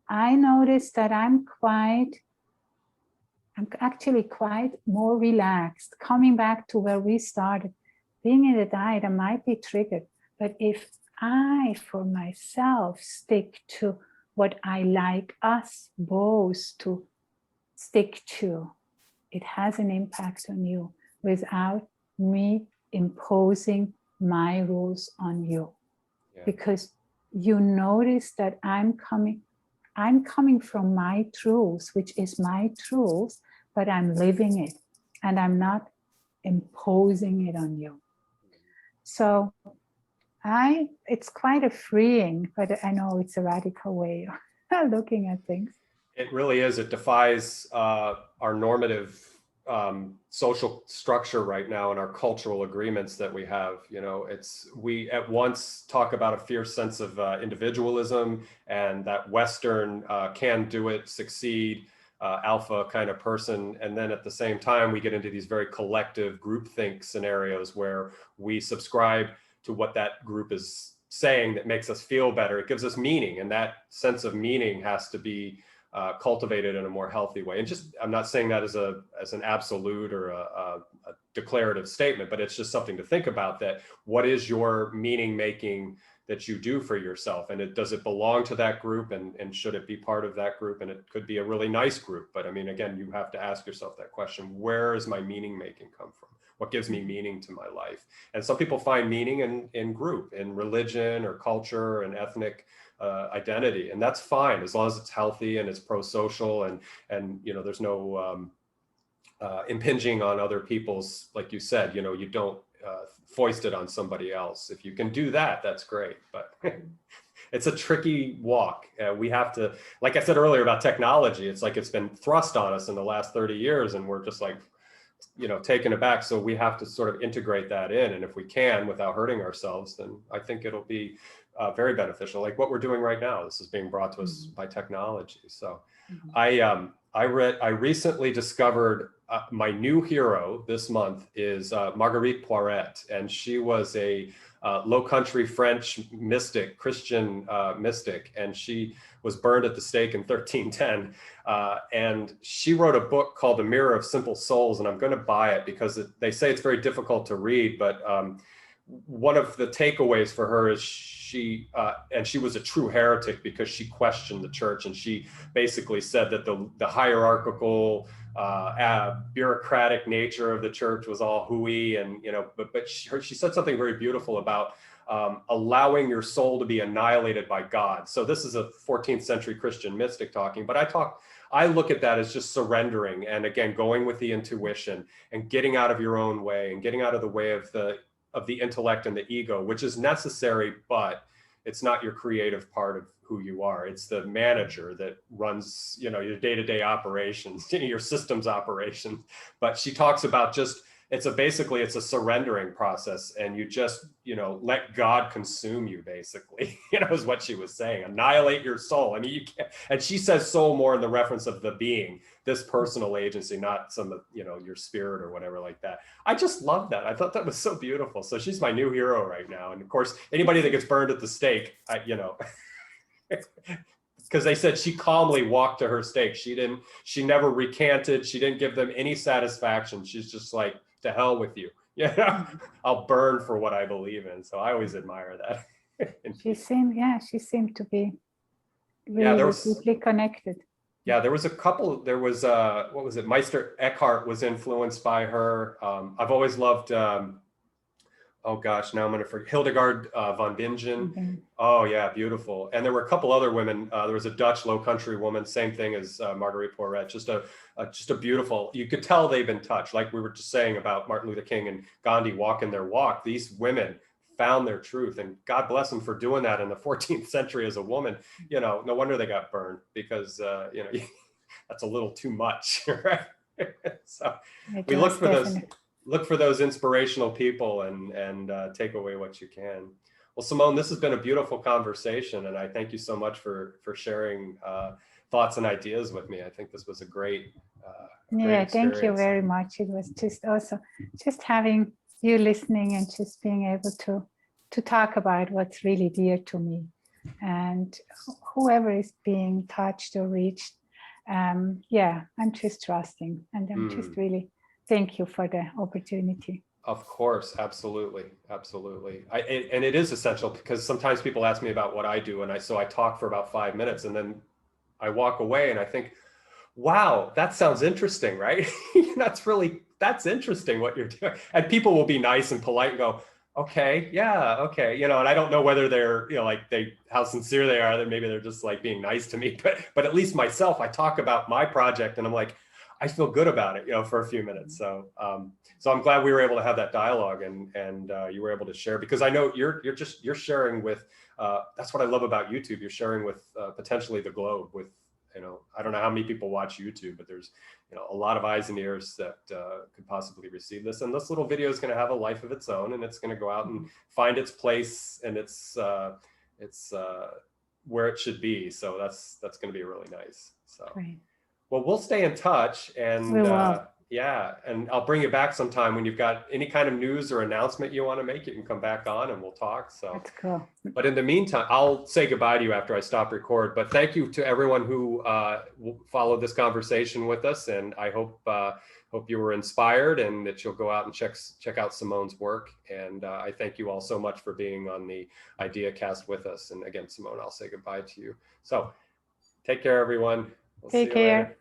I noticed that I'm actually quite more relaxed, coming back to where we started. Being in the diet, I might be triggered, but if I, for myself, stick to what I like us both to stick to, it has an impact on you without me imposing my rules on you. Yeah. Because you notice that I'm coming from my truths, which is my truths, but I'm living it and I'm not imposing it on you. So it's quite a freeing, but I know it's a radical way of looking at things. It really is. It defies our normative social structure right now and our cultural agreements that we have. You know, we at once talk about a fierce sense of individualism and that Western can do it, succeed, alpha kind of person. And then at the same time, we get into these very collective groupthink scenarios where we subscribe to what that group is saying that makes us feel better. It gives us meaning, and that sense of meaning has to be cultivated in a more healthy way. And just, I'm not saying that as an absolute or a declarative statement, but it's just something to think about, that what is your meaning making that you do for yourself? And does it belong to that group? And should it be part of that group? And it could be a really nice group. But I mean, again, you have to ask yourself that question: where is my meaning making come from? What gives me meaning to my life? And some people find meaning in group, in religion or culture and ethnic identity, and that's fine as long as it's healthy and it's pro-social, and you know, there's no impinging on other people's, like you said, you know, you don't foist it on somebody else. If you can do that, that's great, but it's a tricky walk. We have to, like I said earlier about technology, it's like it's been thrust on us in the last 30 years and we're just like, you know, taken aback. So we have to sort of integrate that in, and if we can without hurting ourselves, then I think it'll be very beneficial, like what we're doing right now. This is being brought to us by technology. So I recently discovered my new hero this month is Marguerite Poiret, and she was a Low Country French mystic, Christian mystic, and she was burned at the stake in 1310. And she wrote a book called The Mirror of Simple Souls, and I'm going to buy it because they say it's very difficult to read, but one of the takeaways for her is she was a true heretic because she questioned the church, and she basically said that the hierarchical bureaucratic nature of the church was all hooey, and but she said something very beautiful about allowing your soul to be annihilated by God. So this is a 14th century Christian mystic talking, but I look at that as just surrendering, and again, going with the intuition and getting out of your own way and getting out of the way of the intellect and the ego, which is necessary, but it's not your creative part of who you are. It's the manager that runs, your day-to-day operations, your systems operations. But she talks about just, it's a surrendering process, and you just, let God consume you, basically, is what she was saying. Annihilate your soul. I mean, you can't, and she says soul more in the reference of the being, this personal agency, not some, your spirit or whatever like that. I just love that. I thought that was so beautiful. So she's my new hero right now. And of course, anybody that gets burned at the stake, because they said she calmly walked to her stake. She never recanted. She didn't give them any satisfaction. She's just like, to hell with you. I'll burn for what I believe in. So I always admire that. She seemed to be really deeply connected. Yeah, there was a couple. There was what was it? Meister Eckhart was influenced by her. I've always loved. Oh gosh, now I'm going to forget. Hildegard von Bingen. Mm-hmm. Oh yeah, beautiful. And there were a couple other women. There was a Dutch Low Country woman, same thing as Marguerite Porete. Just a beautiful. You could tell they've been touched. Like we were just saying about Martin Luther King and Gandhi walking their walk. These women found their truth, and God bless them for doing that in the 14th century as a woman. No wonder they got burned, because that's a little too much, right? So we look for those inspirational people and take away what you can. Well, Simone, this has been a beautiful conversation, and I thank you so much for sharing thoughts and ideas with me. I think this was a great thank you very much. It was just also just having you listening and just being able to talk about what's really dear to me, and whoever is being touched or reached. I'm just trusting, and I'm just really thank you for the opportunity. Of course, absolutely. And it is essential, because sometimes people ask me about what I do, and I talk for about 5 minutes, and then I walk away and I think, wow, that sounds interesting, right? That's interesting what you're doing. And people will be nice and polite and go, okay, yeah, okay. And I don't know whether they're, how sincere they are, that maybe they're just like being nice to me, but at least myself, I talk about my project and I'm like, I feel good about it, for a few minutes. So, so I'm glad we were able to have that dialogue, and you were able to share, because I know you're sharing with, that's what I love about YouTube. You're sharing with potentially the globe with, I don't know how many people watch YouTube, but there's, a lot of eyes and ears that could possibly receive this. And this little video is going to have a life of its own, and it's going to go out and find its place, and it's where it should be. So that's going to be really nice. So. Great. Well, we'll stay in touch, and and I'll bring you back sometime when you've got any kind of news or announcement you want to make. You can come back on and we'll talk. So that's cool. But in the meantime, I'll say goodbye to you after I stop record. But thank you to everyone who followed this conversation with us, and I hope you were inspired and that you'll go out and check out Simone's work. And I thank you all so much for being on the IdeaCast with us. And again, Simone, I'll say goodbye to you. So take care, everyone. We'll Take care.